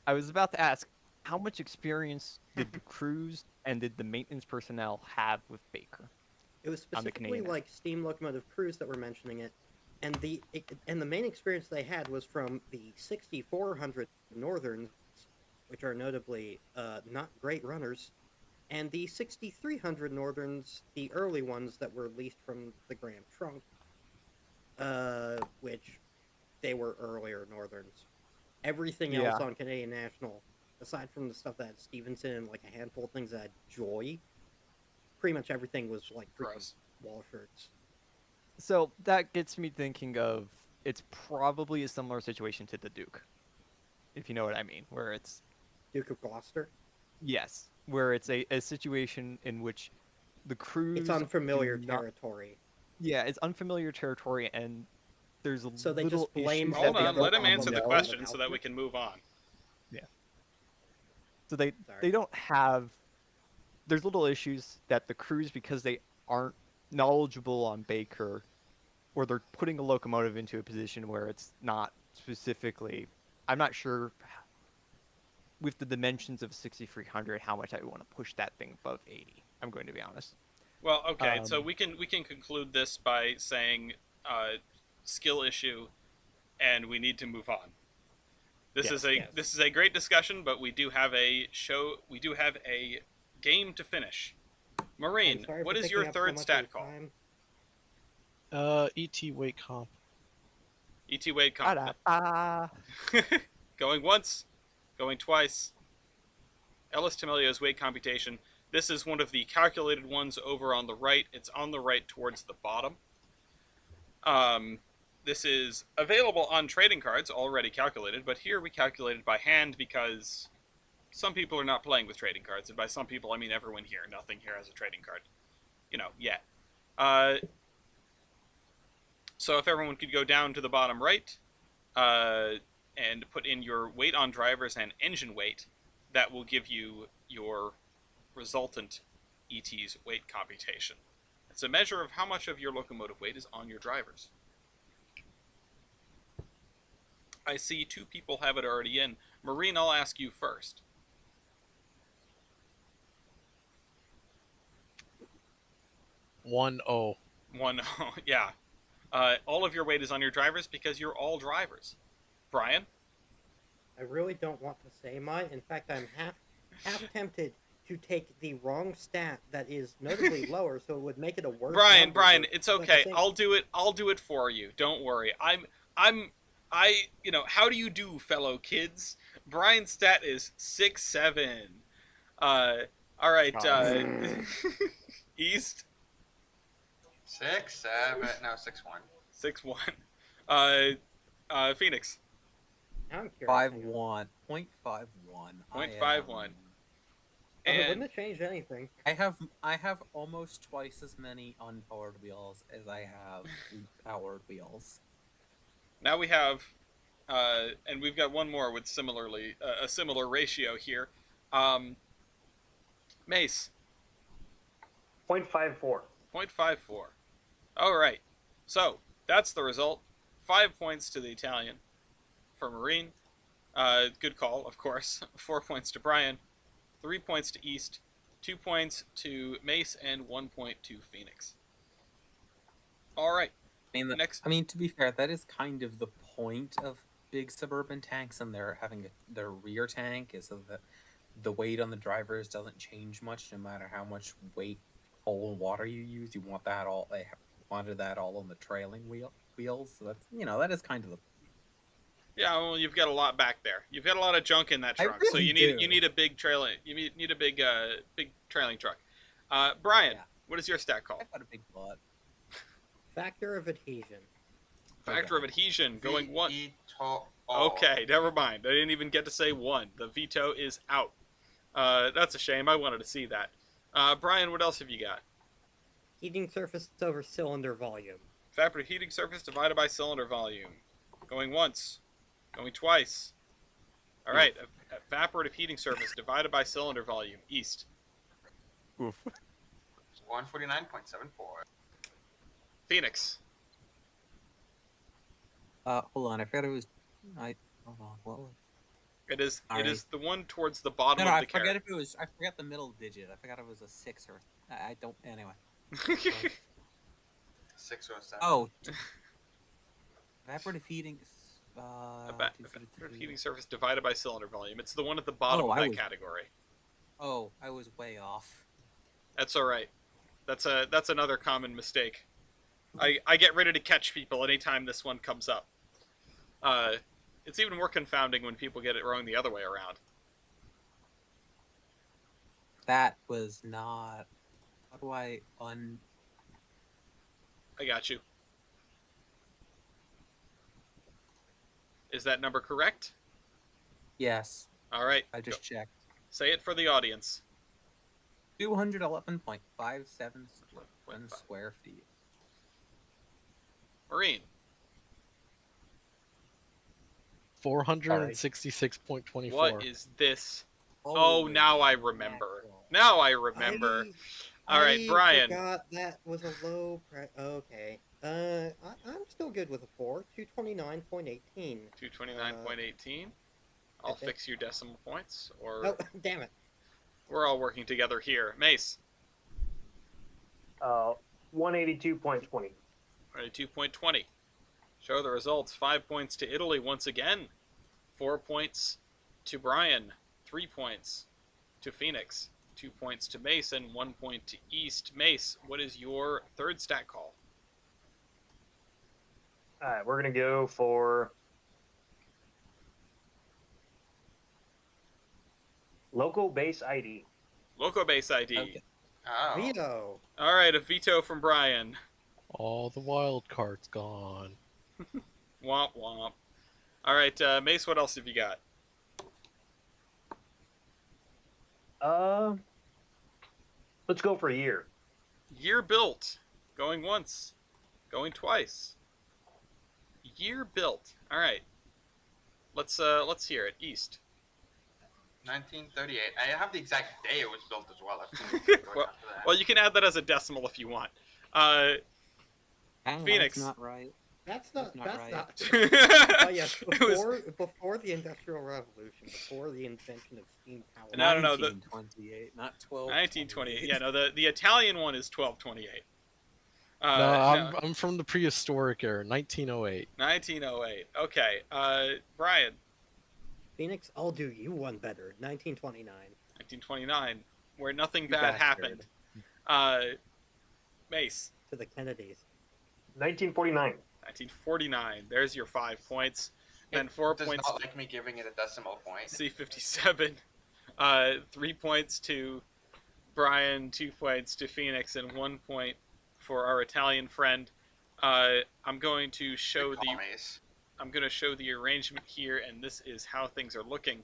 I was about to ask, how much experience did the crews and did the maintenance personnel have with Baker? It was On the specifically Canadian like steam locomotive crews that were mentioning it, and the main experience they had was from the 6400 Northerns, which are notably not great runners, and the 6300 Northerns, the early ones that were leased from the Grand Trunk, which they were earlier Northerns. Everything else Yeah. on Canadian National, aside from the stuff that had Stevenson and like a handful of things that had Joy, pretty much everything was like freaking Gross. wall shirts. So that gets me thinking of, it's probably a similar situation to the Duke, if you know what I mean, where it's, Duke of Gloucester. yes, where it's a situation in which the crews It's unfamiliar do not- territory. Yeah, it's unfamiliar territory, and there's So they little just blame issues all Hold that the they on, other let him don't answer the know. question so that we can move on. So they Sorry. don't have, there's little issues that the crews, because they aren't knowledgeable on Baker, or they're putting a locomotive into a position where it's not specifically, I'm not sure with the dimensions of 6300 how much I would want to push that thing above 80. I'm going to be honest. Well, okay, so Um, we can conclude this by saying skill issue, and we need to move on. This Yes, is a yes. this is a great discussion, but we do have a game to finish. I'm Marine, sorry what for is taking your up so third much of stat your call? time. ET weight comp. ET Wade comp. ba-da-ba. Going once, going twice. Ellis Temelio's weight computation. This is one of the calculated ones over on the right. It's on the right towards the bottom. This is available on trading cards, already calculated, but here we calculated by hand because some people are not playing with trading cards, and by some people I mean everyone here. Nothing here has a trading card. Yet. So if everyone could go down to the bottom right and put in your weight on drivers and engine weight, that will give you your resultant ET's weight computation. It's a measure of how much of your locomotive weight is on your drivers. I see two people have it already in. Marine, I'll ask you first. 1-0. One, yeah. All of your weight is on your drivers because you're all drivers. Brian? I really don't want to say mine. In fact, I'm half tempted to take the wrong stat that is notably lower, so it would make it a worse. Brian, number, Brian, but it's at the okay. same- I'll do it for you. Don't worry. How do you do, fellow kids? Brian's stat is 6'7". All right, East. 6, 7, no, 6, 1. 6-1. Phoenix. I'm curious. 5-1. 0.51. 0.51. It And wouldn't have changed anything. I have almost twice as many unpowered wheels as I have powered wheels. now we have, and we've got one more with similarly a similar ratio here. Mace. 0.54. 0.54. All right. So that's the result. 5 points to the Italian for Marine. Good call, of course. 4 points to Brian. 3 points to East. 2 points to Mace, and 1 point to Phoenix. All right. I mean, to be fair, that is kind of the point of big suburban tanks, and they're having their rear tank is so that the weight on the drivers doesn't change much, no matter how much weight, coal, and water you use. You want that all. They wanted that all on the trailing wheels. So that's that is kind of the. Yeah, well, you've got a lot back there. You've got a lot of junk in that trunk, so really you need a big trailing. You need a big trailing truck. Brian, what is your stat call? I've got a big butt. Factor of adhesion. Factor of adhesion going 1. Veto. Okay, never mind. I didn't even get to say 1. The veto is out. That's a shame. I wanted to see that. Brian, what else have you got? Heating surface over cylinder volume. Factor of heating surface divided by cylinder volume. Going once. Going twice. All right. Evaporative heating surface divided by cylinder volume. East. Oof. 149.74. Phoenix. Hold on. I forgot it was. Hold on. What was? It is. All it right. is the one towards the bottom No, of I the forget carrot. if it was. I forgot the middle digit. I forgot it was a 6 or. I don't. Anyway. 607. Oh. Evaporative heating. Evaporative heating surface divided by cylinder volume. It's the one at the bottom of that category. Oh, I was way off. That's all right. That's another common mistake. I get ready to catch people anytime this one comes up. It's even more confounding when people get it wrong the other way around. That was not. How do I I got you. Is that number correct? Yes, All right. I just checked. Say it for the audience. 211.57 square feet. Marine. 466.24. What is this? Oh, now I remember. Now I remember. All right, I Brian. forgot that was a low price. Okay. I'm still good with a 4. 229.18. 229.18. I'll fix your decimal points, or Oh, damn it. we're all working together here. Mace. 182.20. 2.20. Show the results. 5 points to Italy once again. 4 points to Brian. 3 points to Phoenix. 2 points to Mace, and 1 point to East. Mace, what is your third stat call? All right, we're going to go for local base ID. Loco base ID. Okay. Oh. Veto. All right, a veto from Brian. All the wild cards gone. Womp womp. All right, Mace, what else have you got? Let's go for a year. Year built. Going once. Going twice. Year built. All right. Let's hear it. East. 1938. I have the exact day it was built as well. Well, you can add that as a decimal if you want. Phoenix. That's not right. That's not right. Oh yes, It was- before the Industrial Revolution, before the invention of steam power. No. 1928, not 12. 1928. Yeah, no, the Italian one is 1228. No, I'm from the prehistoric era, 1908. 1908. Okay. Brian. Phoenix, I'll do you one better. 1929. 1929, where nothing You bad bastard. happened. Mace. To the Kennedys. 1949. 1949. There's your 5 points. Then 4 does points not to like me giving it a decimal point. C57. 3 points to Brian, 2 points to Phoenix, and 1 point for our Italian friend. I'm going to show Good call, the Mace. I'm going to show the arrangement here, and this is how things are looking.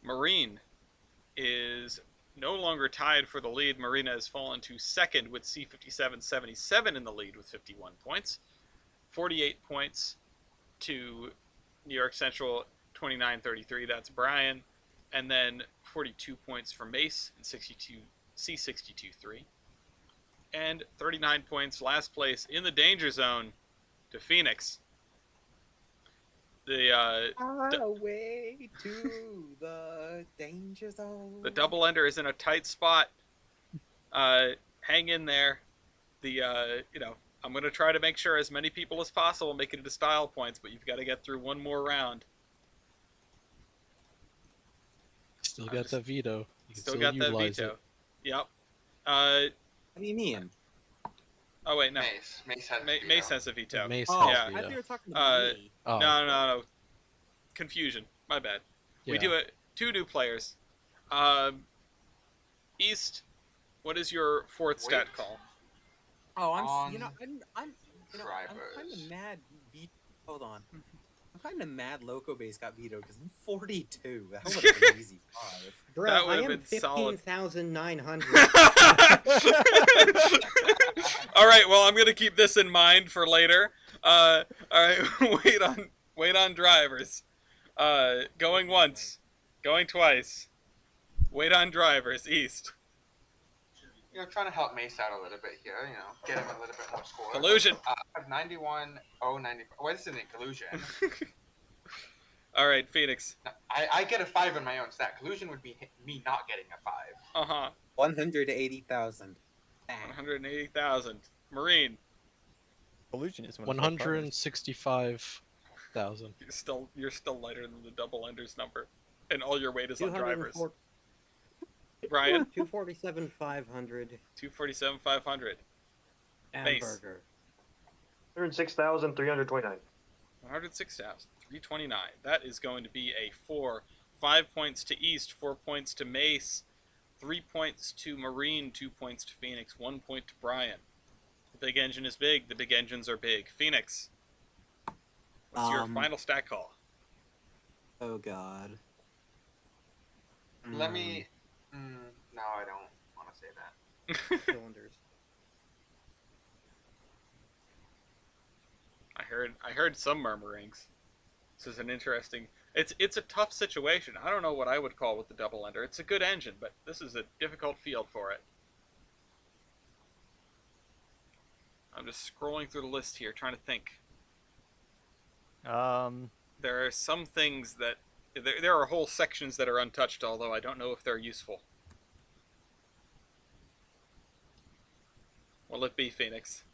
Marine is no longer tied for the lead. Marina has fallen to second with C5777 in the lead with 51 points. 48 points to New York Central, 29-33. That's Brian. And then 42 points for Mace in C62-3. And 39 points, last place in the danger zone, to Phoenix. Highway to the danger zone. The double ender is in a tight spot. Hang in there. I'm going to try to make sure as many people as possible make it into style points, but you've got to get through one more round. Still got that veto. You can Still got that utilize veto. it. Yep. What do you mean? Oh wait, no. Mace has Mace has a veto. Mace Oh, has yeah. I thought veto. you were talking about me. Oh. No. Confusion. My bad. Yeah. We do it. 2 new players. East. What is your fourth stat Wait. call? Oh, I'm On kind drivers. of mad. Hold on. I'm kind of mad Loco base got vetoed because I'm 42. That would have been easy 5. Bro, That I would've am been solid. 15,900. All right. Well, I'm gonna keep this in mind for later. All right. Wait on drivers. Going once. Going twice. Wait on drivers. East. Trying to help Mace out a little bit here. Get him a little bit more score. Collusion. I have 91,090. Wait, this isn't collusion. All right, Phoenix. I get a 5 in my own stat. Collusion would be me not getting a 5. 180,000. 180,000. Marine. Collusion is 165,000. You're still lighter than the double enders number, and all your weight is on drivers. 204 Brian. 247,500. 247,500. Base. Hamburger. 106,329. 106,329. That is going to be a 4. 5 points to East, 4 points to Mace, 3 points to Marine, 2 points to Phoenix, 1 point to Brian. The big engine is big. The big engines are big. Phoenix, what's your final stat call? Oh God. Let me. No, I don't want to say that. Cylinders. I heard some murmurings. This is an interesting. It's a tough situation. I don't know what I would call with the double ender. It's a good engine, but this is a difficult field for it. I'm just scrolling through the list here, trying to think. There are some things that there are whole sections that are untouched, although I don't know if they're useful. What'll it be, Phoenix?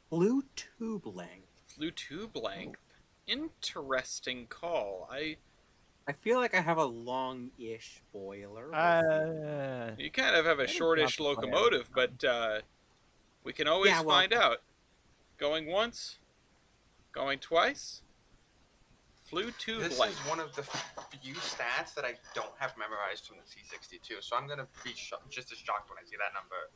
Blue tube length. Blue tube length. Interesting call. I feel like I have a long-ish boiler. You kind of have a shortish locomotive, but we can always find out. Going once, going twice. Blue tube This length. is one of the few stats that I don't have memorized from the C62, so I'm gonna be just as shocked when I see that number.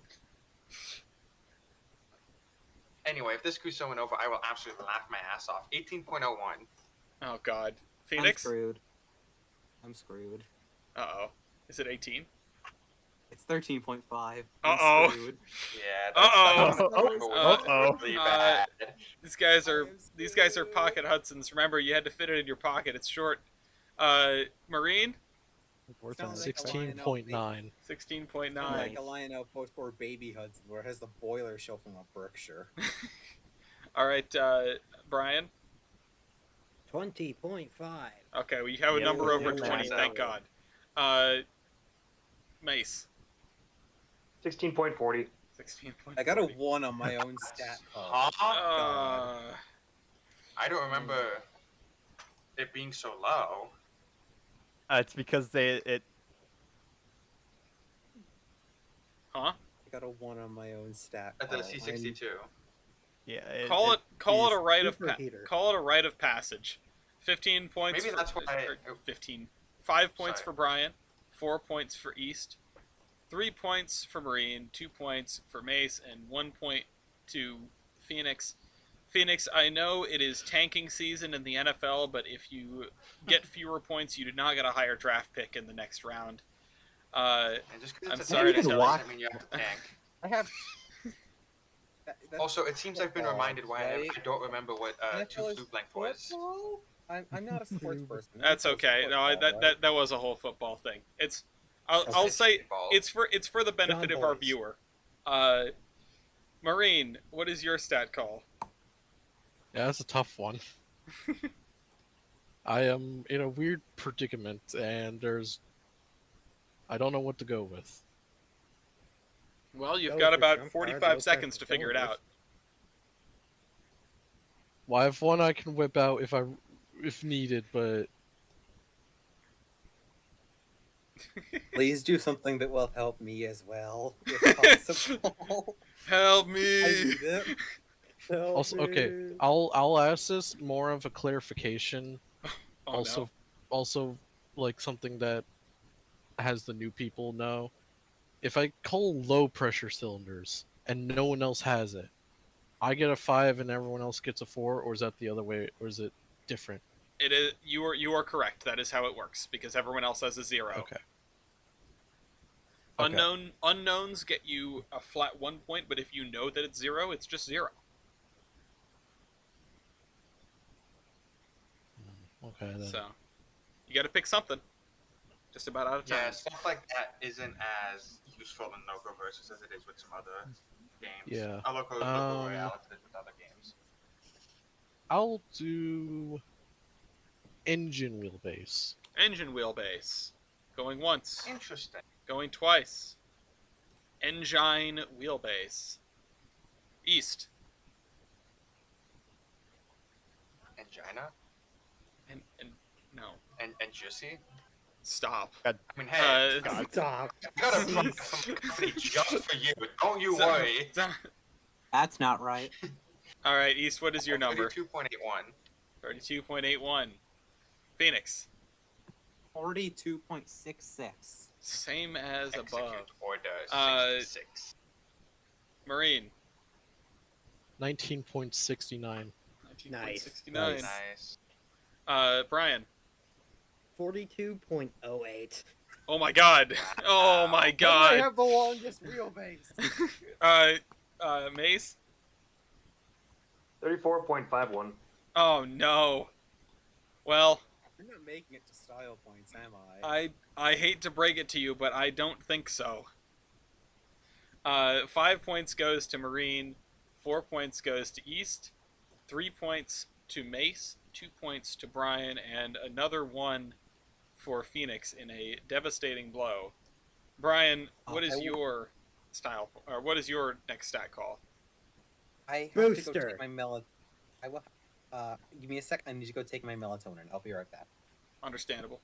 Anyway, if this goes so over, I will absolutely laugh my ass off. 18.01. Oh God, Phoenix. I'm screwed. Uh-oh. Is it 18? It's 13.5. Uh-oh. Yeah. Uh-oh. Really bad. These guys are pocket Hudsons. Remember, you had to fit it in your pocket. It's short. Marine. 16.9. 16.9. Like a Lionel post-war baby Hudson, where it has the boiler show from a Berkshire. All right, Brian. 20.5. Okay, well, you have a Yeah, number we're over doing 20. that. Thank God. Mace. 16.40. 16. I got a 1 on my own stat card. I don't remember it being so low. It's because it. Huh? I got a 1 on my own stat At the card. C62. Yeah. Call it a rite of superheater. call it a rite of passage. 15 points. Maybe that's why. 15. 5 points Sorry. for Brian. 4 points for East. 3 points for Marine, 2 points for Mace, and 1 point to Phoenix. Phoenix, I know it is tanking season in the NFL, but if you get fewer points, you do not get a higher draft pick in the next round. And just because I'm it's a sorry to tank tell you. doesn't mean you have to tank. I have. Also, it seems I've been football, reminded why right? I don't remember what two NFL is flute length was. football? I'm not a sports person. That's NFL is okay. No, football, that was a whole football thing. I'll Okay. say Baseball. it's for the benefit John of our Boyce. viewer. Marine, what is your stat call? Yeah, that's a tough one. I am in a weird predicament, and I don't know what to go with. Well, you've Go got with your about trump card, 45 low seconds to pressure figure it out. Well, I have one I can whip out if needed, but Please do something that will help me as well, if possible. Help I me! need it. Help also okay. me. I'll ask this more of a clarification. Oh, no. Also, like something that has the new people know. If I call low pressure cylinders and no one else has it, I get a 5 and everyone else gets a 4, or is that the other way, or is it different? It is you are correct. That is how it works because everyone else has a 0. Okay. Okay. Unknowns get you a flat 1 point, but if you know that it's 0, it's just 0. Okay then. So you got to pick something. Just about out of time. Yeah, stuff like that isn't as useful in Loco versus as it is with some other games. Yeah. Loco Royale as it is with other games. I'll do engine wheelbase. Engine wheelbase. Going once. Interesting. Going twice. Engine wheelbase. East. Angina And no. and Juicy. Stop. I mean, hey, Stop. I got a product from the company just for you. Don't you So- worry. That's not right. All right, East. What is your number? 32.81. 32.81. Phoenix. 42.66. Same as Execute above. order 66. Marine. 19.69. 19.69. Nice. Nice. Brian. 42.08. Oh my god. Oh my god. I have the longest wheelbase. Mace. 34.51. Oh no. Well, You're not making it to style points, am I? I hate to break it to you, but I don't think so. 5 points goes to Marine, 4 points goes to East, 3 points to Mace, 2 points to Brian, and another 1 for Phoenix in a devastating blow. Brian, what is your style, or what is your next stat call? I have to go Booster. take my I will. Give me a sec. I need to go take my melatonin. I'll be right back. Understandable.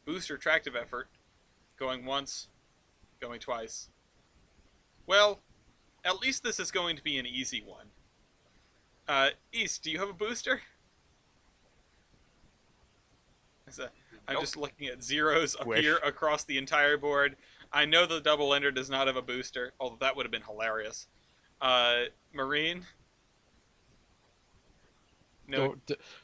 Booster attractive effort. Going once, going twice. Well, at least this is going to be an easy one. East, do you have a booster? I'm just looking at zeros appear across the entire board. I know the double ender does not have a booster, although that would have been hilarious. Marine? No,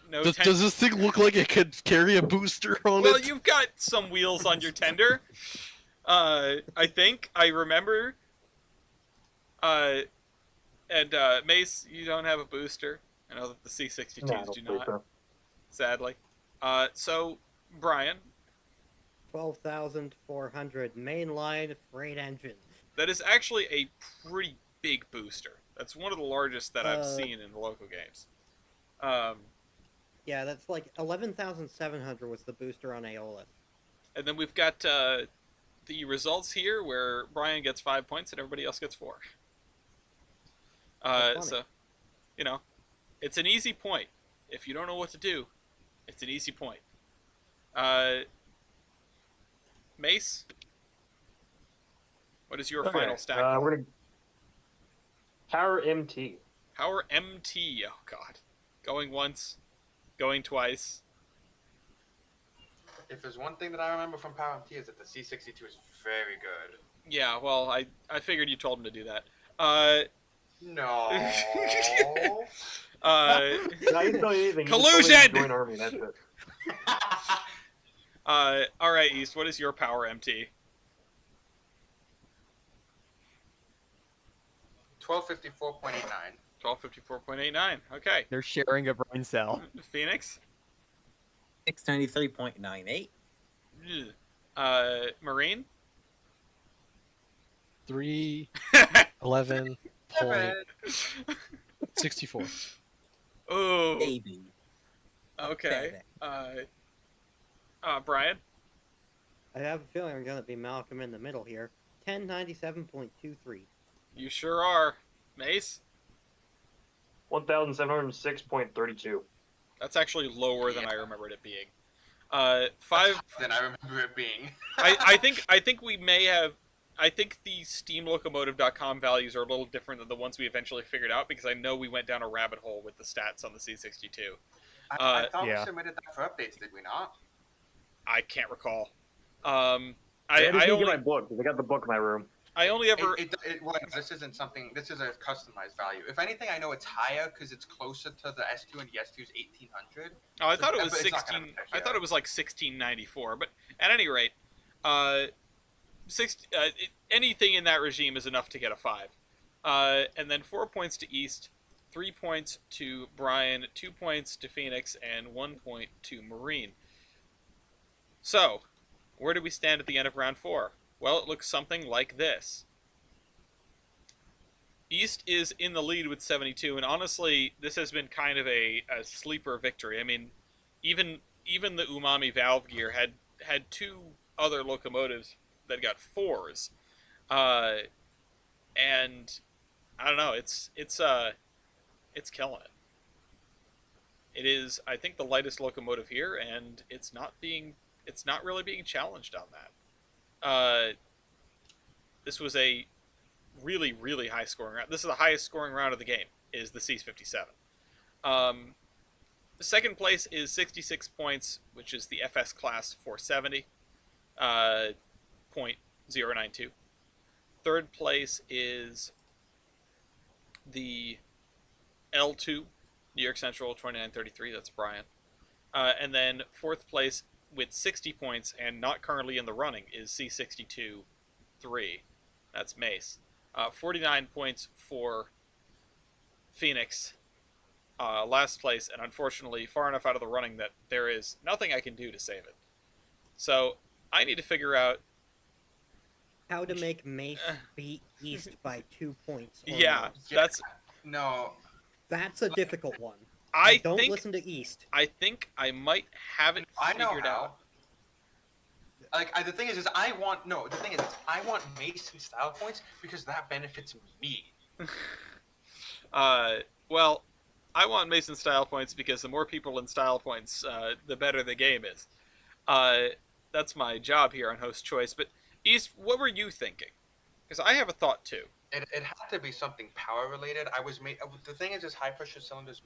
no. Does this thing look like it could carry a booster on Well, it? you've got some wheels on your tender. I think I remember. And Mace, you don't have a booster. I know that the C62s do not, sadly. So Brian, 12,400 mainline freight engine. that is actually a pretty big booster. That's one of the largest that I've seen in the local games. Yeah, that's like 11,700 was the booster on Aeolus. And then we've got the results here where Brian gets 5 points and everybody else gets 4. So, you know, it's an easy point. If you don't know what to do, it's an easy point. Mace, what is your final stack? We're gonna Power MT. Power MT. Oh god, going once, going twice. If there's one thing that I remember from Power MT is that the C62 is very good. Yeah, well, I figured you told him to do that. Uh, No. uh, No, he didn't tell you anything. He just told me to collusion. join army. That's it. All right, East. What is your power, MT? 1254.89. 1254.89. Okay. They're sharing a brain cell. Phoenix. 693.98. Marine. 311.64. Oh. Baby. Okay. Baby. Brian. I have a feeling I'm gonna be Malcolm in the middle here. 1097.23. You sure are. Mace. 1,706.32. That's actually lower than I remembered it being. Five. Five. Then I remember it being. I think we may have. I think the SteamLocomotive.com values are a little different than the ones we eventually figured out because I know we went down a rabbit hole with the stats on the C62. I thought yeah. we submitted that for updates, did we not? I can't recall. I just I need to only get my book because I got the book in my room. I only ever Well, this isn't something. This is a customized value. If anything, I know it's higher because it's closer to the S2, and the S2 is 1800. I thought it was But it's not gonna 16. affect I you. thought it was like 1694. But at any rate, uh, anything in that regime is enough to get a 5. And then 4 points to East, 3 points to Brian, 2 points to Phoenix, and 1 point to Marine. So, where do we stand at the end of round 4? Well, it looks something like this. East is in the lead with 72, and honestly, this has been kind of a sleeper victory. I mean, even the Umami Valve Gear had 2 other locomotives that got 4s, and I don't know, it's killing it. It is, I think, the lightest locomotive here, and it's not really being challenged on that. This was a really, really high scoring round. This is the highest scoring round of the game, is the C57. The second place is 66 points, which is the FS class 470, .092. Third place is the L2, New York Central 2933, that's Brian. And then fourth place with 60 points and not currently in the running is C62 3, that's Mace. 49 points for Phoenix, last place, and unfortunately far enough out of the running that there is nothing I can do to save it. So I need to figure out How to make Mace beat East by 2 points. Or Yeah, more. That's a difficult one. Don't listen to East. I think I might have it I know figured how. out. The thing is I want Mason style points because that benefits me. Well, I want Mason style points because the more people in style points, the better the game is. That's my job here on Host Choice. But East, what were you thinking? Because I have a thought too. It had to be something power related. The thing is high pressure cylinders,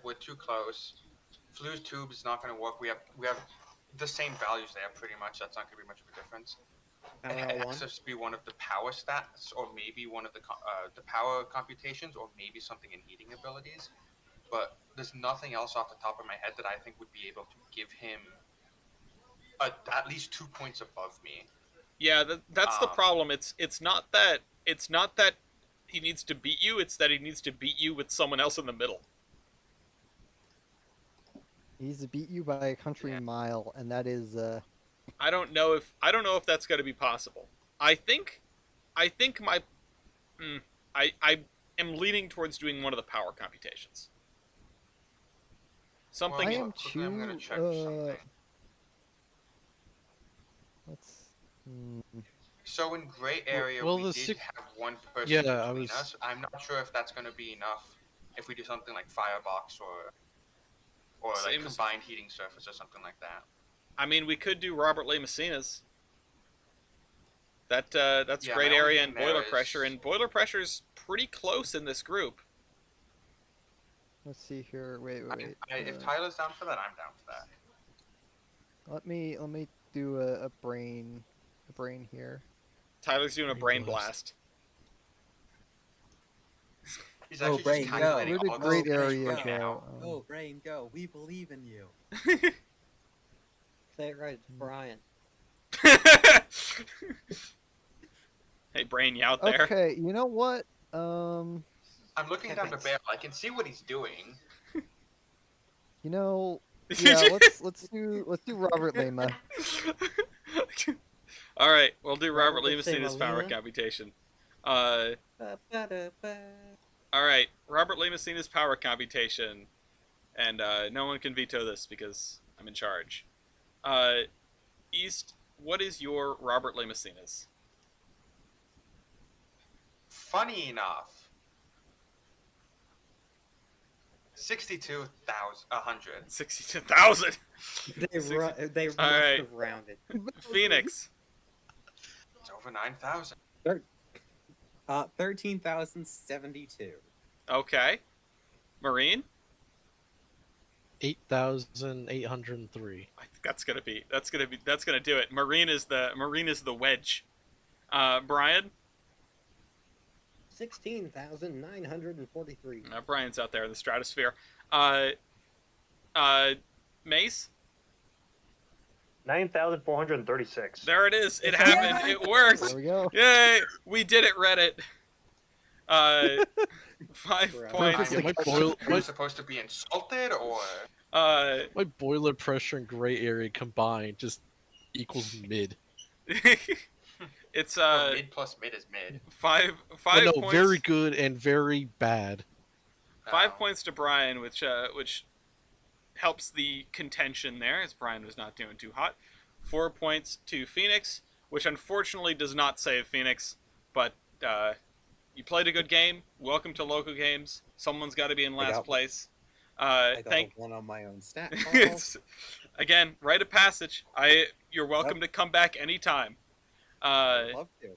we're too close. Flu's tube is not going to work. We have the same values there pretty much. That's not going to be much of a difference. It has to be one of the power stats, or maybe one of the power computations, or maybe something in heating abilities. But there's nothing else off the top of my head that I think would be able to give him at least 2 points above me. Yeah, that's the problem. It's not that he needs to beat you. It's that he needs to beat you with someone else in the middle. He needs to beat you by a country mile, and that is. I don't know if that's going to be possible. I think my I am leaning towards doing one of the power computations. Something. I am too. I'm gonna check something. Let's. So in gray area, Well, we the did have one person Yeah, I between was- us. I'm not sure if that's going to be enough if we do something like firebox or like Same as- combined heating surface or something like that. I mean, we could do Robert Lee Messina's. That's Yeah, great my only area thing and there boiler is- pressure, and boiler pressure's pretty close in this group. Let's see here. Wait. If Tyler's down for that, I'm down for that. Let me do a brain here. Tyler's doing a brain blast. He's actually Brain, just go. calculating Where did all of great this area right now. go? Oh, Brain, go. We believe in you. Say it right, it's Brian. Hey, Brain, you out there? Okay, you know what? I'm looking down the barrel. I can see what he's doing. You know, yeah, let's do Robert Lima. All right, we'll do Robert Robert Limousine's power Lima. computation. All right, Robert Limousine's power computation, and no one can veto this because I'm in charge. East, what is your Robert Limousine's? Funny enough, 62,100. 62,000. They must Alright. have rounded. Phoenix. It's over 9,000. 13,072. Okay. Marine. 8,803. I think that's gonna do it. Marine is the wedge. Brian. 16,943. Brian's out there in the stratosphere. Mace. 9,436. There it is. It happened. It worked. There we go. Yay! We did it, Reddit. 5 Right. points. Yeah, Are we supposed to be insulted or? My boiler pressure and gray area combined just equals mid. It's Mid plus mid is mid. five Oh, no, points. very good and very bad. 5 Oh. points to Brian, which helps the contention there, as Brian was not doing too hot. 4 points to Phoenix, which unfortunately does not save Phoenix, but you played a good game. Welcome to Loco Games. Someone's got to be in last place. I got a one on my own stat. Again, rite of passage. You're welcome to come back anytime. I'd love to.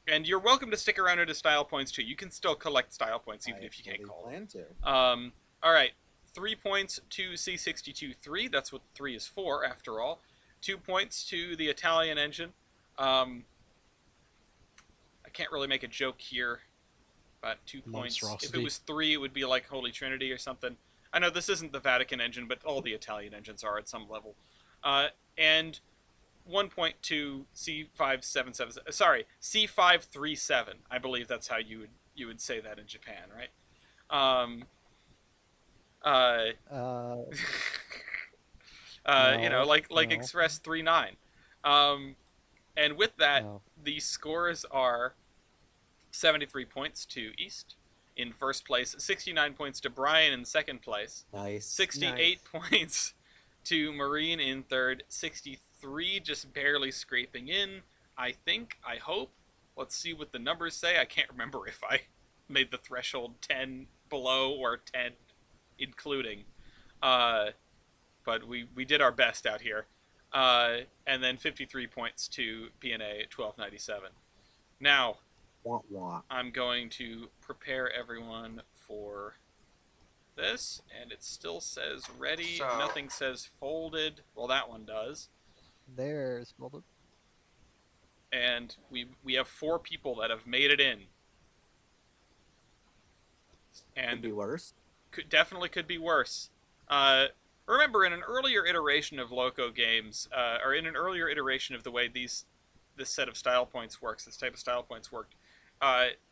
And you're welcome to stick around into style points too. You can still collect style points even I if you can't fully call plan to. them. All right, 3 points to C62-3. That's what 3 is for, after all. 2 points to the Italian engine. I can't really make a joke here, but 2 points. If it Monstrosity. was 3, it would be like Holy Trinity or something. I know this isn't the Vatican engine, but all the Italian engines are at some level. And 1 point to C577. Sorry, C537. I believe that's how you would say that in Japan, right? You know, like no. Express 39. And with that, No. the scores are 73 points to East in first place, 69 points to Brian in second place, Nice. 68 points to Marine in third, 63 just barely scraping in, I think, I hope. Let's see what the numbers say. I can't remember if I made the threshold 10 below or 10 including. But we did our best out here. And then 53 points to PNA 1297. Now, Wah, wah. I'm going to prepare everyone for this, and it still says ready. So- Nothing says folded. Well, that one does. There's well, And we have 4 people that have made it in. Could And be worse. definitely could be worse. Remember, in an earlier iteration of Loco games, or in an earlier iteration of the way this set of style points works, this type of style points worked,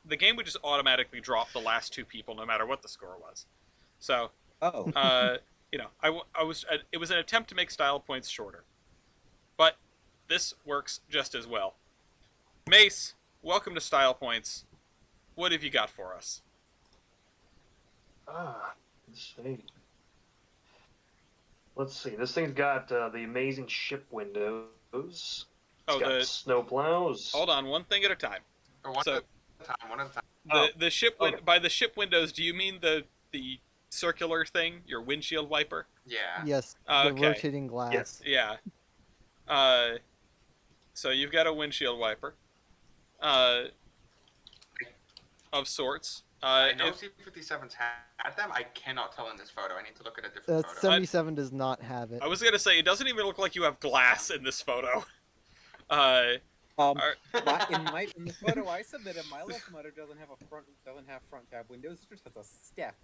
the game would just automatically drop the last 2 people no matter what the score was. So, Oh. you know, it was an attempt to make style points shorter. But this works just as well. Mace, welcome to Style Points. What have you got for us? Let's see. Let's see. This thing's got the amazing ship windows. It's Oh, got snow plows. hold on, one thing at a time. One So- at a time. One at a time. The ship okay. by the ship windows, do you mean the circular thing, your windshield wiper? Yeah. yes, the Okay. rotating glass. Yeah. So you've got a windshield wiper, of sorts. I know If- C57s had them. I cannot tell in this photo. I need to look at a different photo. 77 does not have it. I was gonna say it doesn't even look like you have glass in this photo. In the photo I submitted, my locomotive doesn't have front cab windows. It just has a step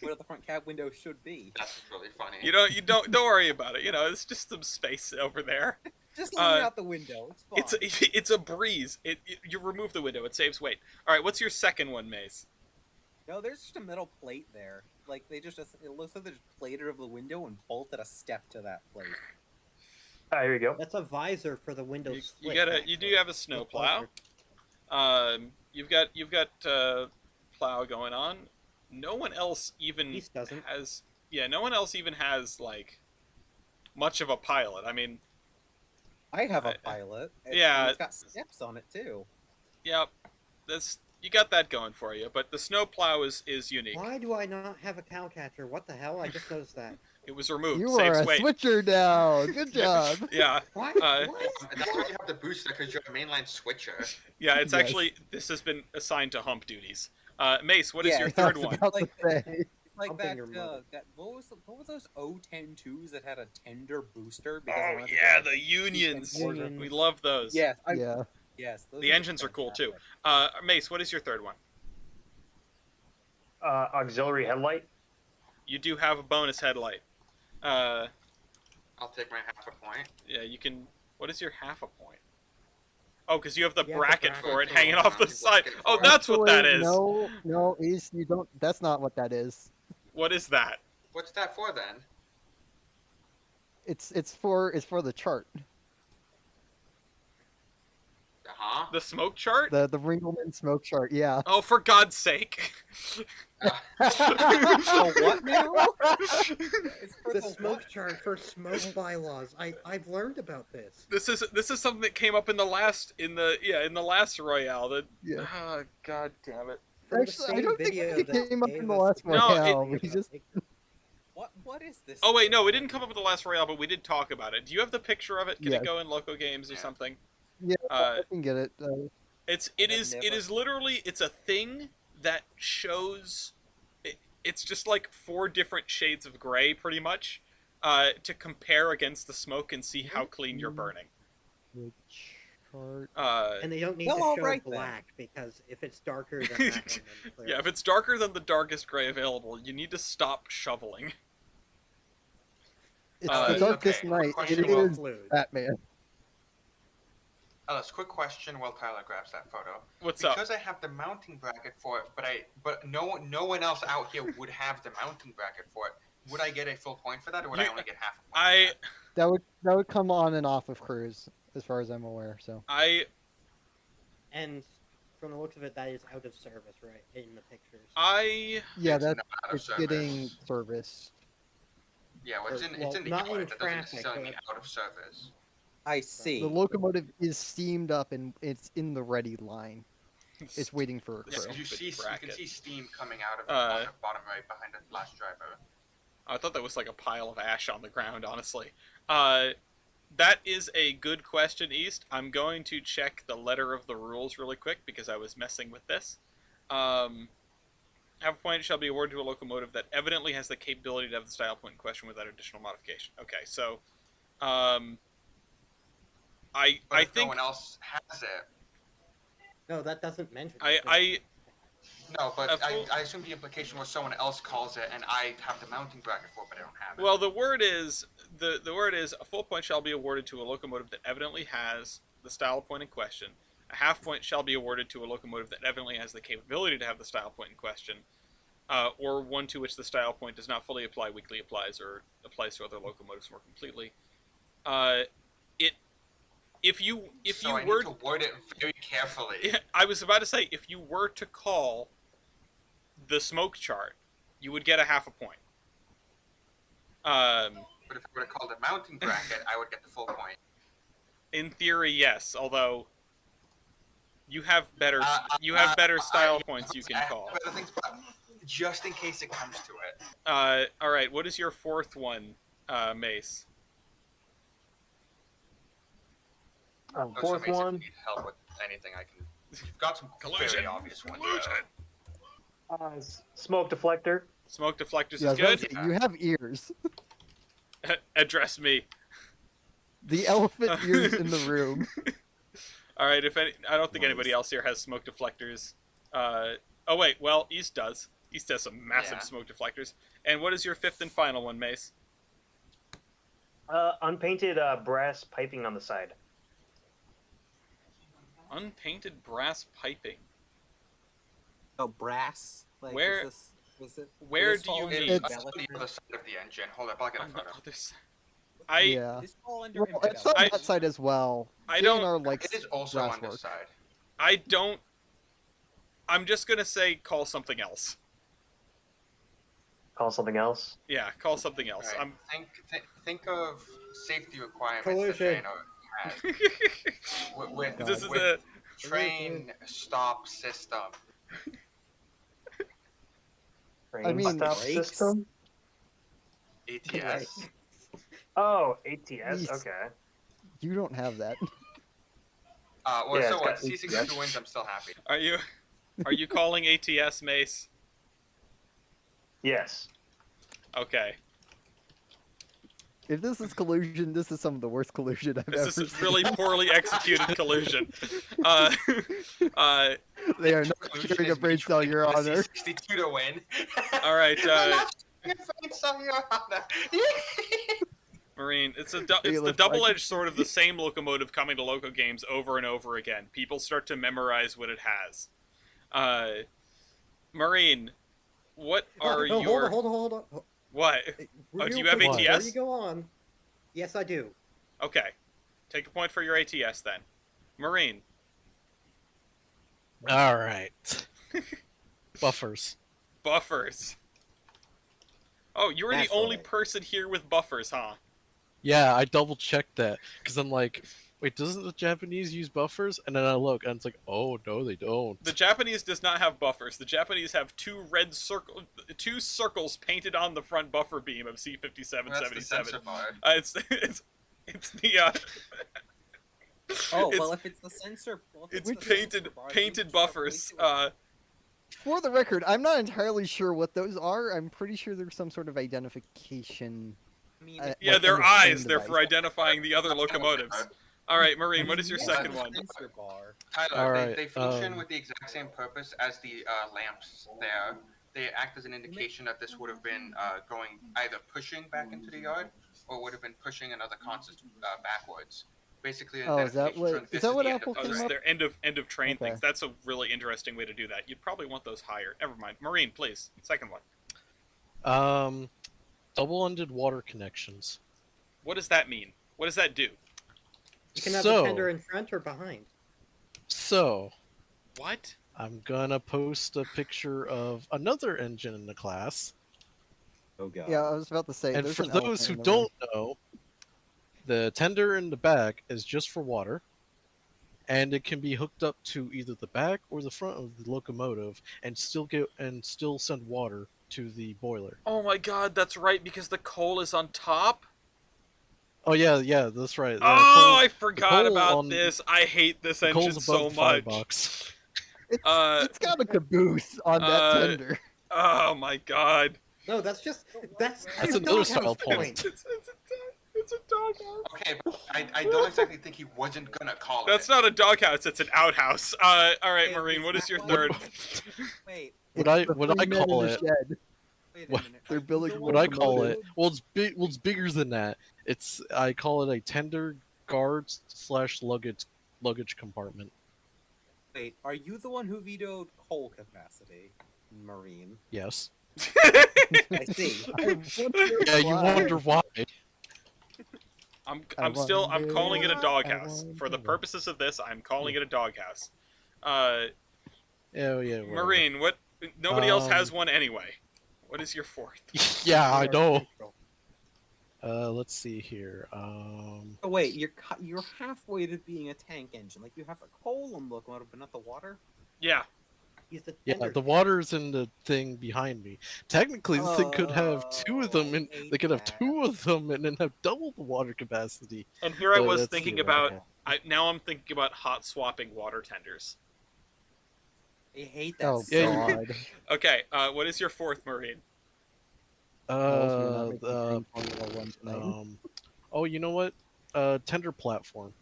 where the front cab window should be. That's really funny. You don't worry about it. It's just some space over there. Just leave out the window. It's fine. It's a breeze. You remove the window. It saves weight. All right, what's your second one, Mace? No, there's just a metal plate there. Like it looks like they just plated over the window and bolted a step to that plate. Here you go. That's a visor for the window. You do have a snow plow. You've got plow going on. No one else even has. Yeah, no one else even has like much of a pilot. I mean, I have a pilot. It's got steps on it too. Yep, you got that going for you. But the snow plow is unique. Why do I not have a cow catcher? What the hell? I just noticed that. It was removed. You Saves are a weight. switcher now. Good job. Yeah. What? That's why you have the booster, because you're a mainline switcher. Yeah, it's Yes. actually this has been assigned to hump duties. Mace, what is your Yeah, third I was one? about to Like- say. Like Humping your mother. what were those O-10-2s that had a tender booster? Oh wanted to yeah, go- the unions. Unions. We love those. Yes, Yeah. yes. those The engines are cool too. fantastic. Mace, what is your third one? Auxiliary headlight. You do have a bonus headlight. I'll take my half a point. Yeah, you can. What is your half a point? Oh, because you have the Yeah, the bracket bracket for it for hanging it. off the Bracket side. for Oh, it. that's what that Actually, is. No, Ace, you don't. That's not what that is. What is that? What's that for then? It's for the chart. Uh-huh. The smoke chart? The Ringleman smoke chart. Yeah. Oh, for God's sake! Oh, what now? It's for The the smoke what? chart for smoke bylaws. I've learned about this. This is something that came up in the last Royale. Yeah. Oh, God damn it! From the Actually, I same don't think video it that came up in gave the us last the No, Royale. video We about just it. What is this? Oh wait, no, it thing? didn't come up in the last Royale, but we did talk about it. Do you have the picture of it? Can Yeah. it go in Loco Games or Yeah. something? yeah, Uh, I can get it. It I've is never- literally it's a thing that shows. It's just like 4 different shades of gray, pretty much, to compare against the smoke and see how clean you're burning. The chart. And they don't need Well, to all show right then. black because if it's darker than that one, then clearly. Yeah, if it's darker than the darkest gray available, you need to stop shoveling. It's Uh, the darkest okay, night. It question is Fluid. Batman. Alice, quick question while Tyler grabs that photo. What's up? Because I have the mounting bracket for it, but no one else out here would have the mounting bracket for it. Would I get a full point for that, or would I You- only get half a point? for That would come on and off of Cruise, as far as I'm aware. So And from the looks of it, that is out of service, right? In the pictures. yeah, It's that not out of it's service. getting serviced. Yeah, well, it's in well, the not yard. in That doesn't traffic, necessarily mean but- out of service. I see. The locomotive is steamed up and it's in the ready line. It's waiting for a Yeah, crew. 'cause you Stupid can see steam coming out of it Uh, on the bottom right behind the last driver. I thought that was like a pile of ash on the ground, honestly. That is a good question, East. I'm going to check the letter of the rules really quick because I was messing with this. Half a point shall be awarded to a locomotive that evidently has the capability to have the style point in question without additional modification. Okay, so I But if think no one else has it. No, that doesn't mention it. No, but A full- I assume the implication was someone else calls it, and I have the mounting bracket for it, but I don't have it. well, the word is a full point shall be awarded to a locomotive that evidently has the style point in question. A half point shall be awarded to a locomotive that evidently has the capability to have the style point in question, or one to which the style point does not fully apply, weakly applies, or applies to other locomotives more completely. If you so I were need to word it very carefully. I was about to say, if you were to call the smoke chart, you would get a half a point. But if I were to call the mounting bracket, I would get the full point. In theory, yes. Although you have better I- style I- points you I can have call. other things, but just in case it comes to it. All right. What is your fourth one, Mace? Oh, so Fourth Mason, if you one. need help with anything, I can. You've got some Collusion. very obvious ones. Smoke deflector. Smoke deflectors Yeah, I is was about good. to say, you have ears. Address me. The elephant ears in the room. All right. I don't think anybody Nice. else here has smoke deflectors. Oh wait. Well, East does. East has some massive Yeah. smoke deflectors. And what is your fifth and final one, Mace? Unpainted brass piping on the side. Unpainted brass piping. Oh, brass. Like, Where- is it? where this do you fall under need- It's It's- on the embellishment? other side of the engine. Hold up, I'll get a On the photo. other side. I Yeah. This fall under Well, it's on embellishment. that side as well. I Jane don't- are like It is also brass on this work. side. I don't. I'm just gonna say call something else. Call something else. Yeah, call something else. Alright, I'm. think of safety requirements Collision. that Jano has. With This is with a. train stop system. Train mean, stop brakes? system. ATS. Oh, ATS. Yes. Okay. You don't have that. Well, Yeah, so it's what? got C62 ATS. wins. I'm still happy. Are you calling ATS, Mace? Yes. Okay. If this is collusion, this is some of the worst collusion I've ever This is seen. really poorly executed collusion. They are not Collusion sharing a is brain me cell, trying Your for the Honor. C62 to win. All right, I'm not sharing a brain cell, Your Honor. Marine, it's the Bailiff, double-edged sword of the same locomotive coming to Loco games over and over again. People start to memorize what it has. Marine, what are No, your hold on. what? Real do you have quick ATS? Before you go on, yes, I do. Okay, take a point for your ATS then. Marine, All right. Buffers. buffers. Oh, you were the only Naturally. person here with buffers, huh? Yeah, I double checked that because I'm like, wait, doesn't the Japanese use buffers? And then I look and it's like, oh no, they don't. The Japanese does not have buffers. The Japanese have two circles painted on the front buffer beam of That's the C-5777. sensor bar. It's the Oh, it's- well, if it's the sensor, well, if it's the painted sensor bar, painted you just buffers. replace it For the record, I'm not entirely sure what those are. I'm pretty sure there's some sort of identification. I mean, like Yeah, in they're the eyes. same They're device. for identifying the other locomotives. All right, Marine, what is your yeah, second the one? Sensor bar. Tyler, Alright, they function with the exact same purpose as the lamps there. They act as an indication that this would have been going either pushing back into the yard or would have been pushing another consist backwards. Basically, an Oh, is that identification what- showing is this that what the end Apple of Oh, the this came is up? their end of train Okay. things. That's a really interesting way to do that. You'd probably want those higher. Never mind. Marine, please. Second one. Double-ended water connections. What does that mean? What does that do? You can have So, the tender in front or behind. so What? I'm gonna post a picture of another engine in the class. Oh god. Yeah, I was about to say. And there's for an those elephant who in the room. don't know, the tender in the back is just for water, and it can be hooked up to either the back or the front of the locomotive and still send water to the boiler. Oh my god, that's right, because the coal is on top? Oh yeah, that's right. Oh, coal- I forgot coal about on- this. I hate this the engine coal's so above much. $5. It's got a caboose on that tender. Oh my god. No, that's That's the another doghouse style point. It's a doghouse. Okay, but I don't exactly think he wasn't gonna call That's it. not a doghouse, it's an outhouse. Alright, Wait, Marine, is what is that your why- third? Wait, Would I The would three I men in call the it? shed. wait a What- minute. they're are you building the what What one I who call voted- it? Well, it's bigger than that. I call it a tender guard / luggage compartment. Wait, are you the one who vetoed coal capacity, Marine? Yes. I see. Yeah, you wonder why. I'm I calling it a wonder- doghouse. I For the wonder. purposes of this, I'm calling it a doghouse. Yeah, whatever. Marine, what nobody else has Um, one anyway. What is your fourth? Yeah, I know. Central. Let's see here. Oh wait, you're halfway to being a tank engine. Like you have a coal on locomotive, but not the water. Yeah. He's the Yeah, tender. the water's in the thing behind me. Technically, this thing could have two of them, Oh, I and hate they could have that. two of them, and then have double the water capacity. And here I But was that's thinking theoretical. about now I'm thinking about hot swapping water tenders. I hate that. Oh so Yeah, much. god. Okay, what is your fourth, Marine? Also, you're not making The green Formula One tonight. oh, you know what? Tender platform.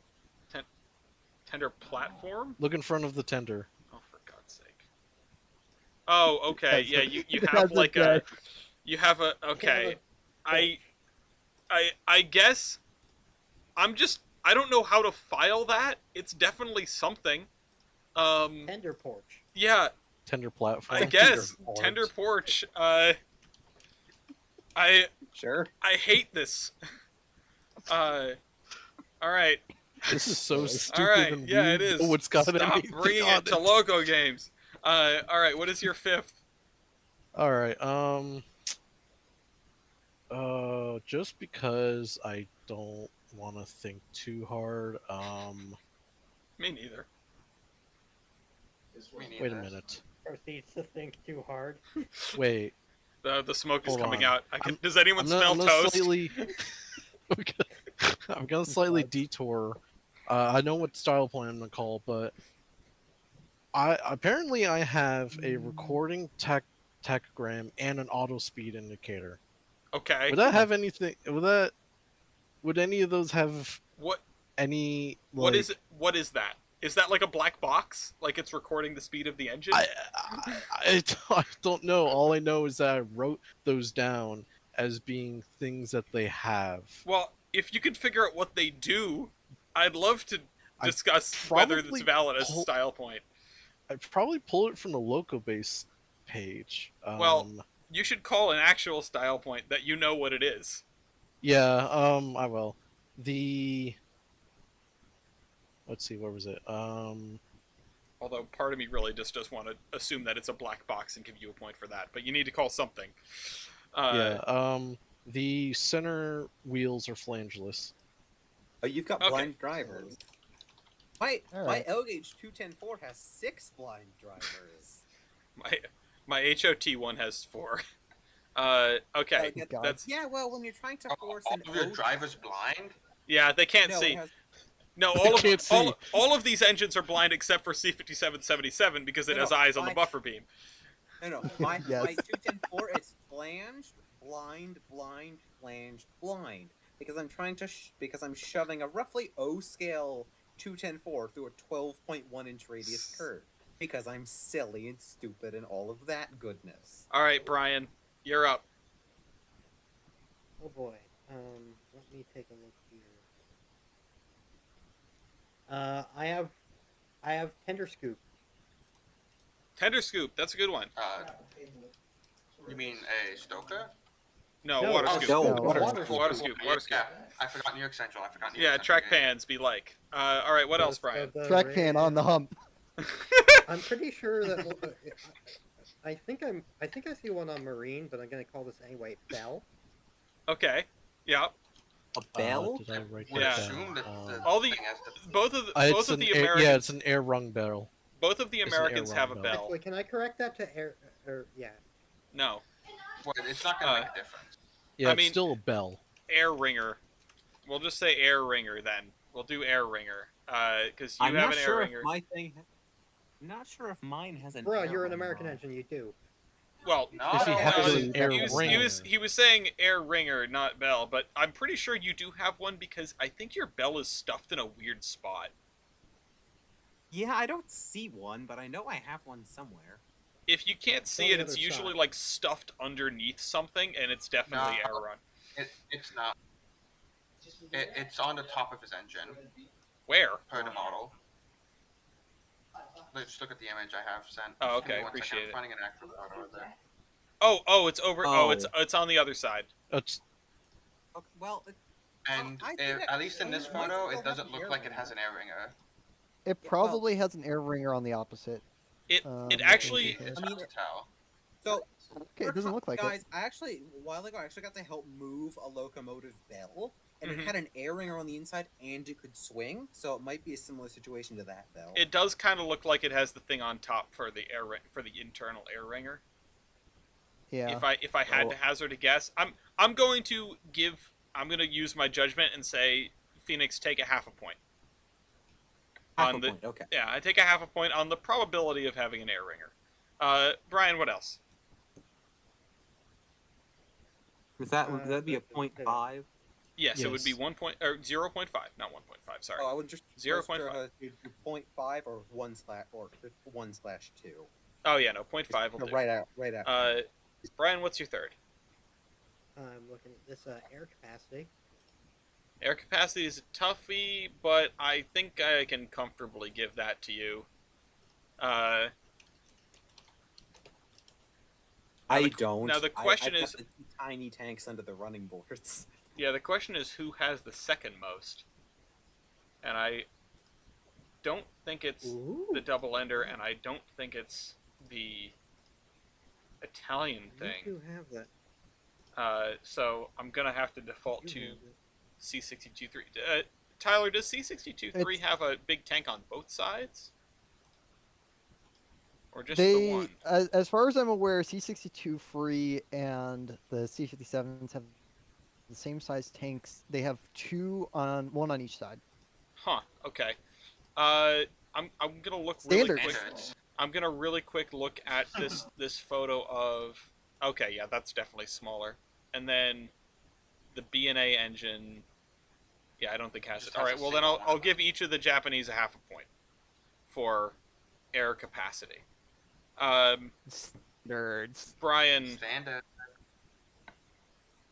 Tender platform? Look in front of the tender. Oh, for God's sake. Oh, okay. That's Yeah, a- you have that's like okay. you have a okay. I guess I don't know how to file that. It's definitely something. Tender porch. Yeah, Tender platform. I guess tender porch. I Sure. hate this. All right. This is so stupid All right. and Yeah, weird. it is. Oh, it's got Stop anything bringing on it to Loco games. All right. What is your fifth? All right. Just because I don't want to think too hard. Me neither. Wait a minute. Proceeds to think too hard. Wait. The smoke is Hold coming on. out. Does anyone smell I'm gonna toast? slightly. I'm gonna slightly detour. I know what style point I'm gonna call, but apparently I have a recording tachogram and an auto speed indicator. Okay. Would that have anything? Would any of those have What? any? Like, What is it? What is that? Is that like a black box? Like it's recording the speed of the engine? I don't know. All I know is that I wrote those down as being things that they have. Well, if you could figure out what they do, I'd love to I'd discuss whether it's probably valid as a pull- style point. I'd probably pull it from the Loco base page. Well, you should call an actual style point that you know what it is. Yeah. I will. Let's see. Where was it? Although part of me really just does want to assume that it's a black box and give you a point for that. But you need to call something. Yeah. The center wheels are flangeless. Oh, you've got Okay. blind drivers. My Alright. L-Gauge 210-4 has 6 blind drivers. My HOT one has 4. Okay, God. that's Yeah, well, when you're trying to force All an of your O- drivers blind? yeah. They can't No, it see. has- No, They all of can't see. all of these engines are blind except for C5777 because it No, has no, eyes on the I- buffer beam. No, my Yes. 210-4, it's flanged, blind, blind, flanged, blind. Because I'm trying to because I'm shoving a roughly O scale 210-4 through a 12.1 inch radius curve. Because I'm silly and stupid and all of that goodness. All right, Brian, you're up. Oh boy. Let me take a look here. I have tender scoop. Tender scoop. That's a good one. You mean a Stoker? No, No, water oh, scoop. no, water Water scoop. scoop. Water scoop. Yeah, I forgot New York Central. I forgot New Yeah, York track Central. pans be like. All right, what else, Brian? Track pan on the hump. I'm pretty sure that I think I see one on Marine, but I'm gonna call this anyway. Bell. Okay. Yeah. A bell? Did I write Would Yeah. that assume that down? the All the thing has the... both of the, It's both of an the air, Americans. yeah, it's an air rung barrel. Both of the it's an air Americans have a run, though. bell. Actually, can I correct that to air? Yeah. No, Well, it's not going to make a difference. Yeah, I it's mean- still a bell. air ringer. We'll just say air ringer then. We'll do air ringer. Because you I'm have not an air sure ringer. if my thing. I'm not sure if mine has an. Bro, air you're an run American on. engine. You do. Well, No, If he no, has no, an air he was, ringer. he was saying air ringer, not bell, but I'm pretty sure you do have one because I think your bell is stuffed in a weird spot. Yeah, I don't see one, but I know I have one somewhere. If you can't see on it, the it's other usually side. like stuffed underneath something, and it's definitely No. air run. It's not. It's on the top of his engine, Where? per the model. Let's just look at the image I have sent. Oh, Just give me okay, 1 second, appreciate I'm it. finding an actual photo of it. It's over. Oh. It's on the other side. It's Okay, well, And I think at least in this it might photo, still it doesn't have look an like air it has an air ringer. It Yeah, probably has an air ringer on the opposite. It Um, it actually. okay. It's I mean, hard to tell. so Okay, it doesn't look like guys, it. I actually a while ago I actually got to help move a locomotive bell, and Mhm. it had an air ringer on the inside, and it could swing. So it might be a similar situation to that bell. It does kind of look like it has the thing on top for the for the internal air ringer. Yeah. If I had to hazard a guess, I'm going to use my judgment and say Phoenix take a half a point. Half on a the- point. Okay. Yeah, I take a half a point on the probability of having an air ringer. Brian, what else? Would that be a Uh, 0.5? Yes, it would be Yes. 0.5, not 1.5. Sorry. Oh, I would just 0.5. do 0.5 or 1/2. Oh yeah, no, 0.5 will No, do. right out. Brian, what's your third? I'm looking at this air capacity. Air capacity is a toughie, but I think I can comfortably give that to you. I don't. Now the question I've is, got the two tiny tanks under the running boards. yeah, the question is who has the second most, and I don't think it's Ooh. the double ender, and I don't think it's the Italian You thing. two have that. So I'm gonna have to default You to have it. C62-3. Tyler, does C62-3 have a big tank on both sides? Or just the They, one? as far as I'm aware, C62 free and the C57s have the same size tanks. They have one on each side. Huh, okay. I'm gonna look Standard. really quick. Standards. I'm gonna really quick look at this photo of. Okay, yeah, that's definitely smaller. And then the B&A engine. Yeah, I don't think has it. Just All has right, a well then single I'll one. give each of the Japanese a half a point for air capacity. Nerds. Brian. Standard.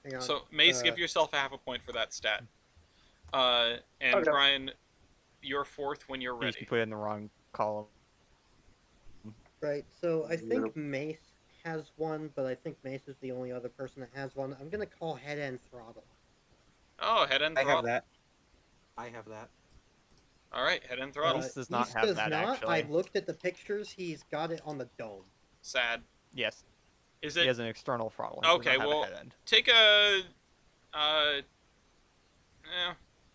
Hang on. So Mace, give yourself a half a point for that stat. And Okay. Brian, you're fourth when you're You ready. can put it in the wrong column. Right, so I think Mace has one, but I think Mace is the only other person that has one. I'm gonna call head end throttle. Oh, head end I throttle. have that. I have that. All right, head end throttle. Mace does not East have does that, not. actually. I looked at the pictures. He's got it on the dome. Sad. Yes, Is he it? has an external throttle. He does Okay, not have well, a head end. take a.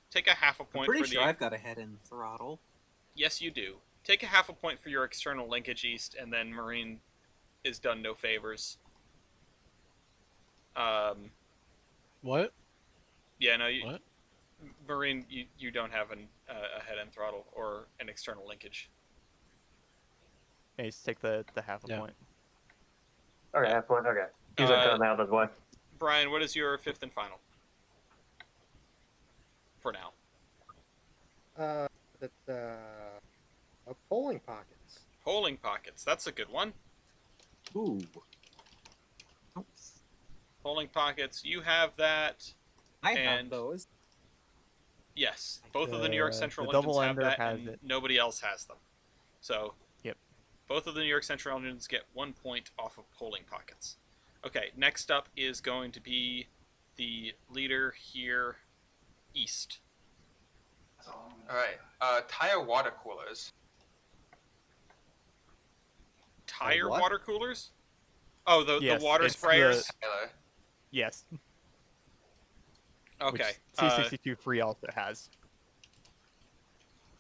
Take a half a I'm point pretty for sure the. I've got a head end throttle. Yes, you do. Take a half a point for your external linkage east, and then Marine is done no favors. What? Yeah, no, you, What? Marine, you don't have a head end throttle or an external linkage. Mace, take the half a Yeah. point. Okay, half point. Okay. He's done out of the way. Brian, what is your fifth and final? For now. That's polling pockets. Holding pockets. That's a good one. Ooh. Oops. Holding pockets. You have that. I have And- those. Yes, both of the New York The Central double engines have ender that, has and it. nobody else has them. So, Yep. both of the New York Central engines get 1 point off of polling pockets. Okay, next up is going to be the leader here, east. All right. Tire water coolers. Tire what? water coolers? Oh, the Yes, water it's sprayers. Tyler. Yes. Okay. Which C62 free also has.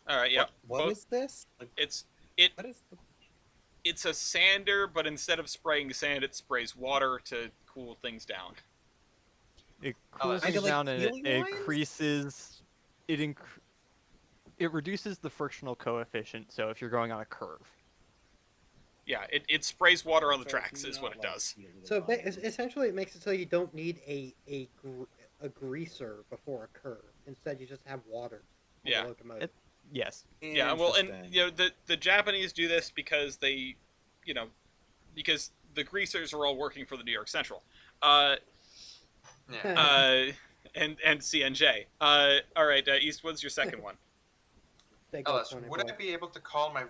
All right. Yeah. What both- is this? Like, what is the... It's a sander, but instead of spraying sand, it sprays water to cool things down. It Oh, cools kinda things like down and healing it lines? increases. It reduces the frictional coefficient. So if you're going on a curve, Yeah, it sprays water on the tracks, is what it does. So essentially, it makes it so you don't need a greaser before a curve. Instead, you just have water. On Yeah. The locomotive. yes. Yeah, well, and Interesting. the Japanese do this because they, because the greasers are all working for the New York Central, Yeah. and CNJ. All right, Eastwood's your second one. Take that Ellis, point, would boy. I be able to call my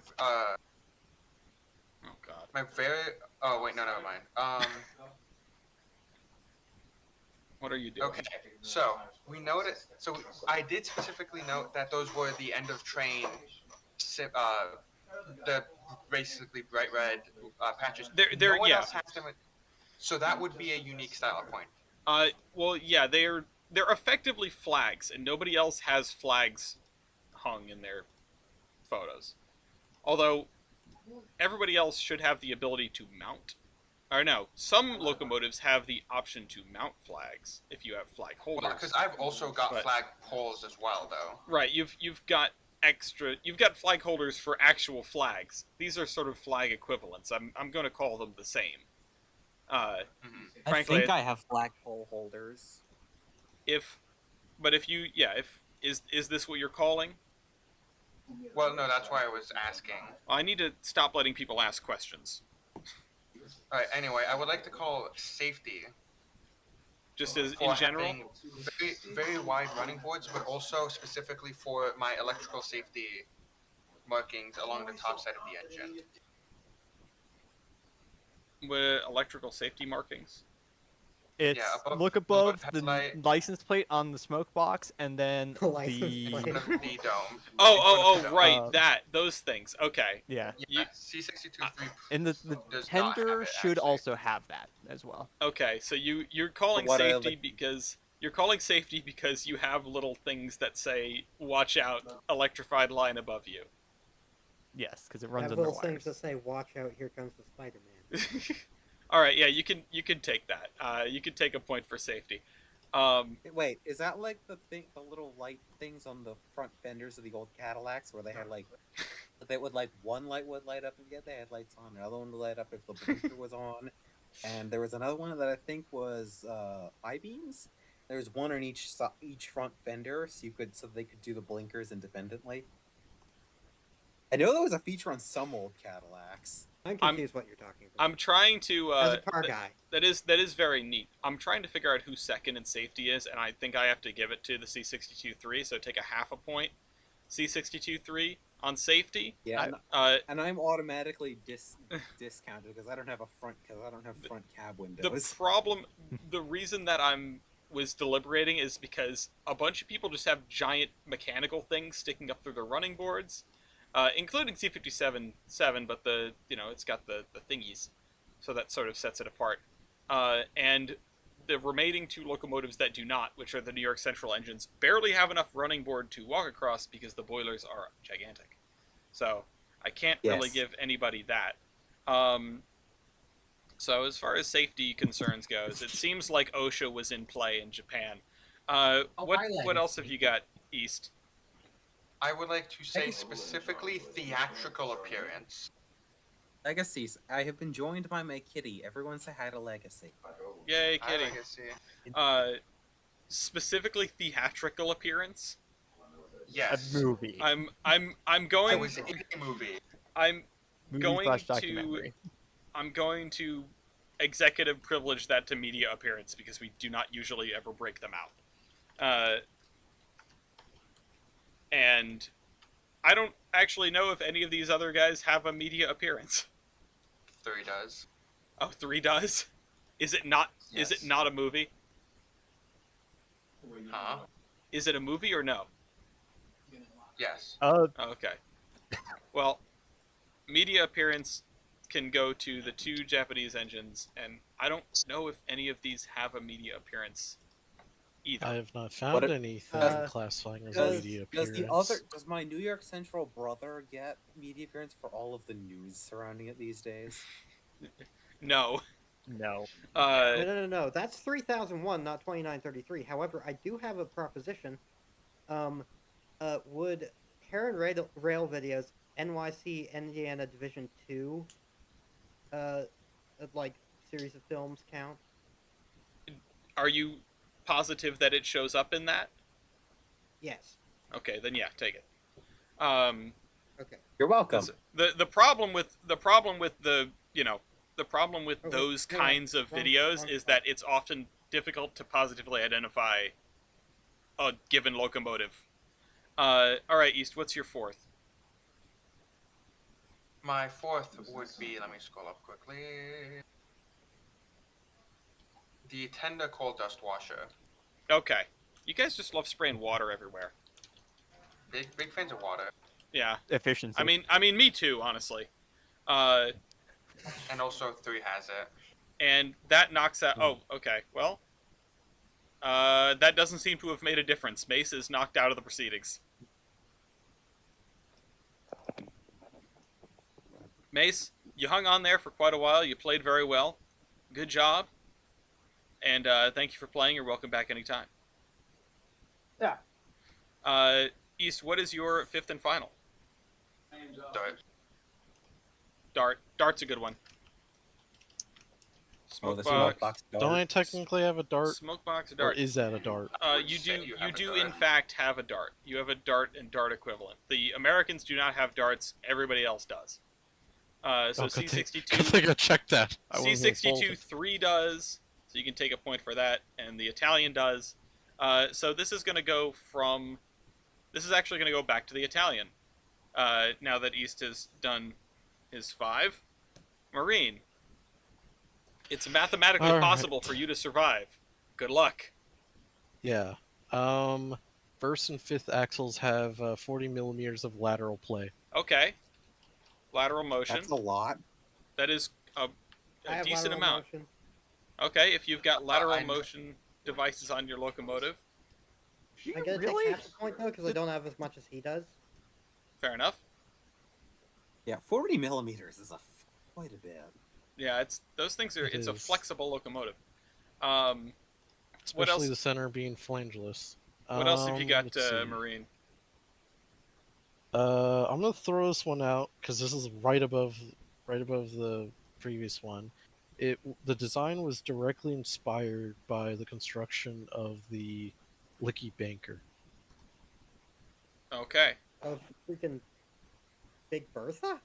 Oh God. my very? Oh wait, no, never mind. What are you doing? Okay, so we noted. So I did specifically note that those were the end of train, the basically bright red patches. They're No one yeah. else has them. So that would be a unique style point. Well, yeah, they're effectively flags, and nobody else has flags hung in their photos. Although everybody else should have the ability to mount. Or no, some locomotives have the option to mount flags if you have flag holders. Well, because I've also got But- flag poles as well, though. Right, you've got flag holders for actual flags. These are sort of flag equivalents. I'm going to call them the same. Mhm. Frankly, I think I have flagpole holders. if But if you, yeah, if is this what you're calling? Well, no, that's why I was asking. I need to stop letting people ask questions. Alright, anyway, I would like to call safety Just as for in general. having very, very wide running boards, but also specifically for my electrical safety markings along the top side of the engine. With electrical safety markings. It's above- look above above the headlight. license plate on the smoke box, and then The license the In plate. front of the dome. Oh, right, Um, those things. Okay. yeah, Yeah, C62-3 and the does not have tender it, should actually. also have that as well. Okay, so you're calling What are safety because you're calling safety because you have little things that say "Watch out, electrified line above you." Yes, because it Have runs under little wires. things that say, "Watch out! Here comes the Spider-Man." All right, yeah, you can take that. You can take a point for safety. Wait, is that like the little light things on the front fenders of the old Cadillacs where they had like, they would like one light would light up if you had the headlights on, another one would light up if the blinker was on, and there was another one that I think was high beams. There was one on each front fender, so they could do the blinkers independently. I know there was a feature on some old Cadillacs. I'm confused what you're talking about. I'm trying to. As a car guy, That is very neat. I'm trying to figure out who second in safety is, and I think I have to give it to the C62-3. So take a half a point. C62-3 on safety. Yeah, and I'm automatically discounted because I don't have front cab windows. The reason that was deliberating is because a bunch of people just have giant mechanical things sticking up through their running boards, including C57-7, but it's got the thingies, so that sort of sets it apart. And the remaining two locomotives that do not, which are the New York Central engines, barely have enough running board to walk across because the boilers are gigantic. So I can't really Yes. give anybody that. So as far as safety concerns goes, it seems like OSHA was in play in Japan. What else have you got, East? I would like to say specifically theatrical appearance. Legacies. I have been joined by my kitty. Everyone say hi to Legacy. Yay, I kitty. like to see. Specifically theatrical appearance. Yes. A movie. I'm I going. was in a movie. I'm going to. Documentary. I'm going to executive privilege that to media appearance because we do not usually ever break them out. And I don't actually know if any of these other guys have a media appearance. 3 does. Oh, 3 does? Is it not? Yes. Is it not a movie? Huh? Is it a movie or no? Yes. Okay. Well, media appearance can go to the 2 Japanese engines, and I don't know if any of these have a media appearance either. I have not found anything classifying as a media appearance. Does my New York Central brother get media appearance for all of the news surrounding it these days? No. No. No. That's 3001, not 2933. However, I do have a proposition. Would Heron Rail Videos NYC Indiana Division 2 like series of films count? Are you positive that it shows up in that? Yes. Okay, then yeah, take it. Okay. You're welcome. The problem with those hang on. kinds of videos is that it's often difficult to positively identify a given locomotive. All right, East, what's your 4th? My 4th would be, let me scroll up quickly. The Tenda coal dust washer. Okay, you guys just love spraying water everywhere. Big fans of water. Yeah, Efficiency. I mean, me too, honestly. And also 3 has it. And that knocks out. Oh, okay. Well, that doesn't seem to have made a difference. Mace is knocked out of the proceedings. Mace, you hung on there for quite a while. You played very well. Good job. And thank you for playing. You're welcome back anytime. Yeah. East, what is your 5th and final? Dart. Dart. Dart's a good one. Oh, the Smoke smoke box. box dart. Don't I technically have a dart? Smoke box Or dart. is that a dart? Would You say do. you You have a do dart. in fact have a dart. You have a dart and dart equivalent. The Americans do not have darts. Everybody else does. So Oh, good thing- C62. Good thing I checked that. I wasn't gonna fault C62 it. 3 does, so you can take a point for that, and the Italian does. So this is going to go from. This is actually going to go back to the Italian. Now that East has done his 5. Marine. It's mathematically All right. possible for you to survive. Good luck. Yeah. First and fifth axles have 40 millimeters of lateral play. Okay. Lateral motion. That's a lot. That is I a have decent lateral amount. motion. Okay, if you've got lateral I- motion devices on your locomotive, I gotta Really? take half a point though, because I don't have as much as he does. fair enough. Yeah, 40 millimeters is quite a bit. Yeah, it's those things are. It It's a is. flexible locomotive. Especially else? the center being flangeless. What else have you got, Let's see. Marine? I'm gonna throw this one out because this is right above the previous one. The design was directly inspired by the construction of the Licky Banker. Okay. Of freaking Big Bertha?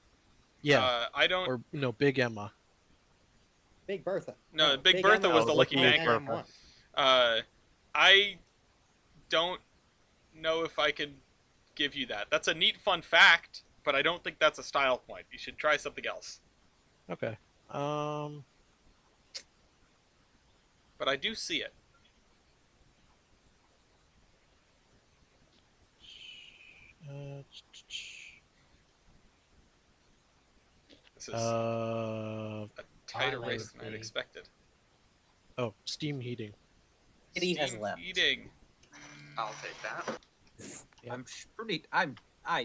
Yeah, I don't. or no, Big Emma. Big Bertha. No, Oh, Big Bertha was Emma the Licky on Banker. M1. I don't know if I can give you that. That's a neat, fun fact, but I don't think that's a style point. You should try something else. Okay. But I do see it. This is a tighter race than I'd expected. Oh, steam heating. Kitty has Steam left. heating. I'll take that. Yeah. I'm pretty.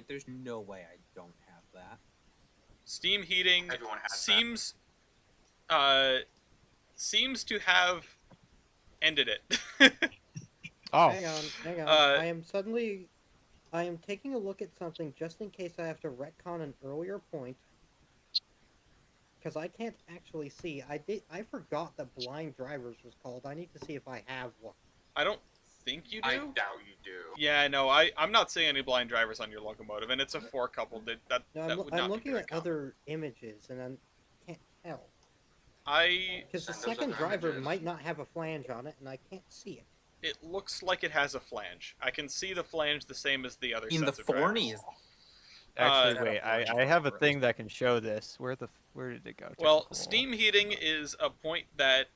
There's no way I don't have that. Steam heating Everyone has seems seems to have ended it. Oh, Hang on. I am taking a look at something just in case I have to retcon an earlier point. Because I can't actually see. I forgot that blind drivers was called. I need to see if I have one. I don't think you do. I doubt you do. Yeah, no, I'm not seeing any blind drivers on your locomotive, and it's a 4 coupled. That No, would not I'm be looking very at common. other images and I can't tell. Because the Send those second other driver images. might not have a flange on it, and I can't see it. It looks like it has a flange. I can see the flange the same as the other In the sets of drivers. Fornies. Actually, Uh, wait. I have a thing that can show this. Where did it go? Well, Technical. steam heating is a point that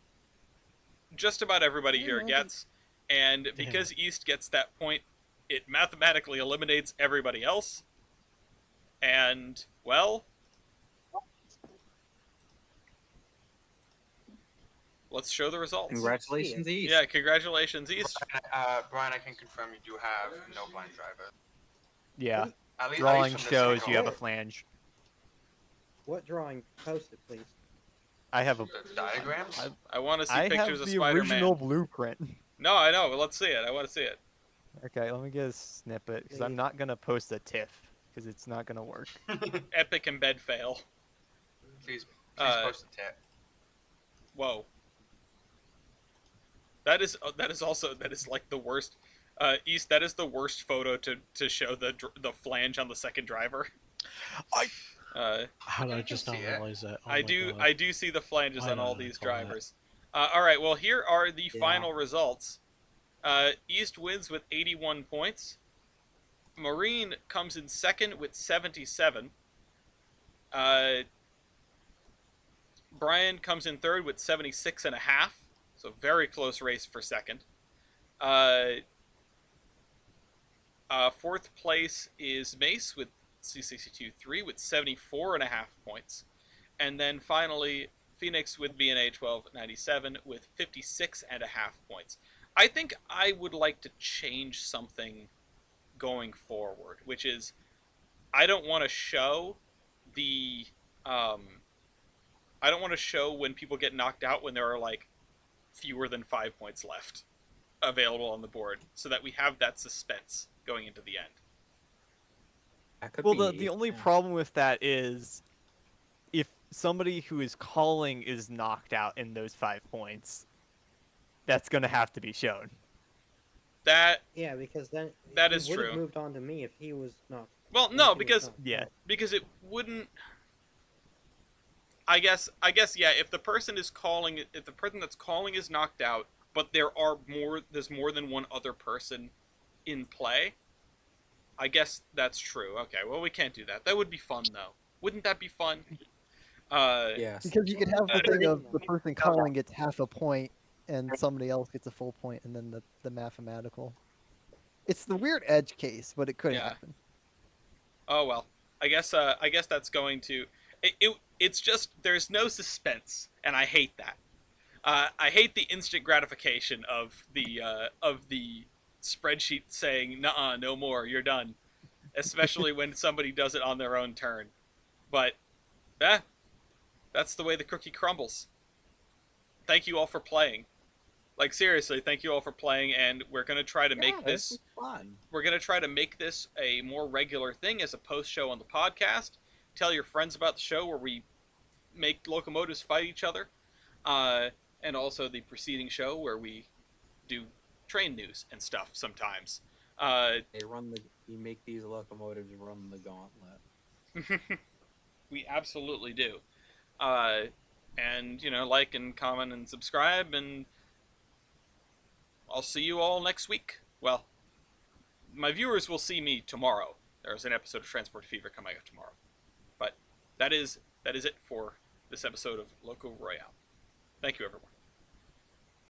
just about everybody here gets, and because East gets that point, it mathematically eliminates everybody else. And, well, let's show the results. Congratulations, East. Yeah, congratulations, East. Brian, I can confirm you do have no blind driver. Yeah. At least Drawing from the shows single- you have a flange. What drawing? Post it, please. I have a. The diagrams. I want to see I pictures have of the Spider-Man. original blueprint. No, I know, but let's see it. I want to see it. Okay, let me get a snippet because I'm Please. not gonna post a TIFF because it's not gonna work. Epic embed fail. Please post a tip. Whoa. That is like the worst. East, that is the worst photo to show the flange on the second driver. how did I just can not see it. realize that? Oh I my do God. I do see the flanges Why on all did I these call that? drivers. All right, well here are the Yeah. final results. East wins with 81 points. Marine comes in second with 77. Brian comes in third with 76 and a half. So very close race for second. Fourth place is Mace with C62-3 with 74 and a half points. And then finally, Phoenix with BNA 1297 with 56 and a half points. I think I would like to change something going forward, which is I don't want to show the I don't want to show when people get knocked out when there are like fewer than 5 points left available on the board, so that we have that suspense going into the end. That could Well, be the only yeah. problem with that is if somebody who is calling is knocked out in those 5 points, that's gonna have to be shown. That Yeah, because then That it is would true. have moved on to me if he was not. well, if no, he was because not Yeah. called. because it wouldn't. I guess yeah. If the person is calling, if the person that's calling is knocked out, but there's more than one other person in play. I guess that's true. Okay, well we can't do that. That would be fun though. Wouldn't that be fun? Yes. Because you could have the But thing it- of the person calling gets half a point and somebody else gets a full point, and then the mathematical. It's the weird edge case, but it could Yeah. happen. Oh well. I guess that's going to. It's just there's no suspense, and I hate that. I hate the instant gratification of the spreadsheet saying "Nuh-uh, no more, you're done," especially when somebody does it on their own turn. But, that's the way the cookie crumbles. Thank you all for playing. Like seriously, thank you all for playing, and we're gonna try to make this. fun. We're gonna try to make this a more regular thing as a post show on the podcast. Tell your friends about the show where we make locomotives fight each other, and also the preceding show where we do train news and stuff sometimes. You make these locomotives run the gauntlet. We absolutely do. And like and comment and subscribe, and I'll see you all next week. Well, my viewers will see me tomorrow. There's an episode of Transport Fever coming out tomorrow. But that is it for this episode of Loco Royale. Thank you, everyone.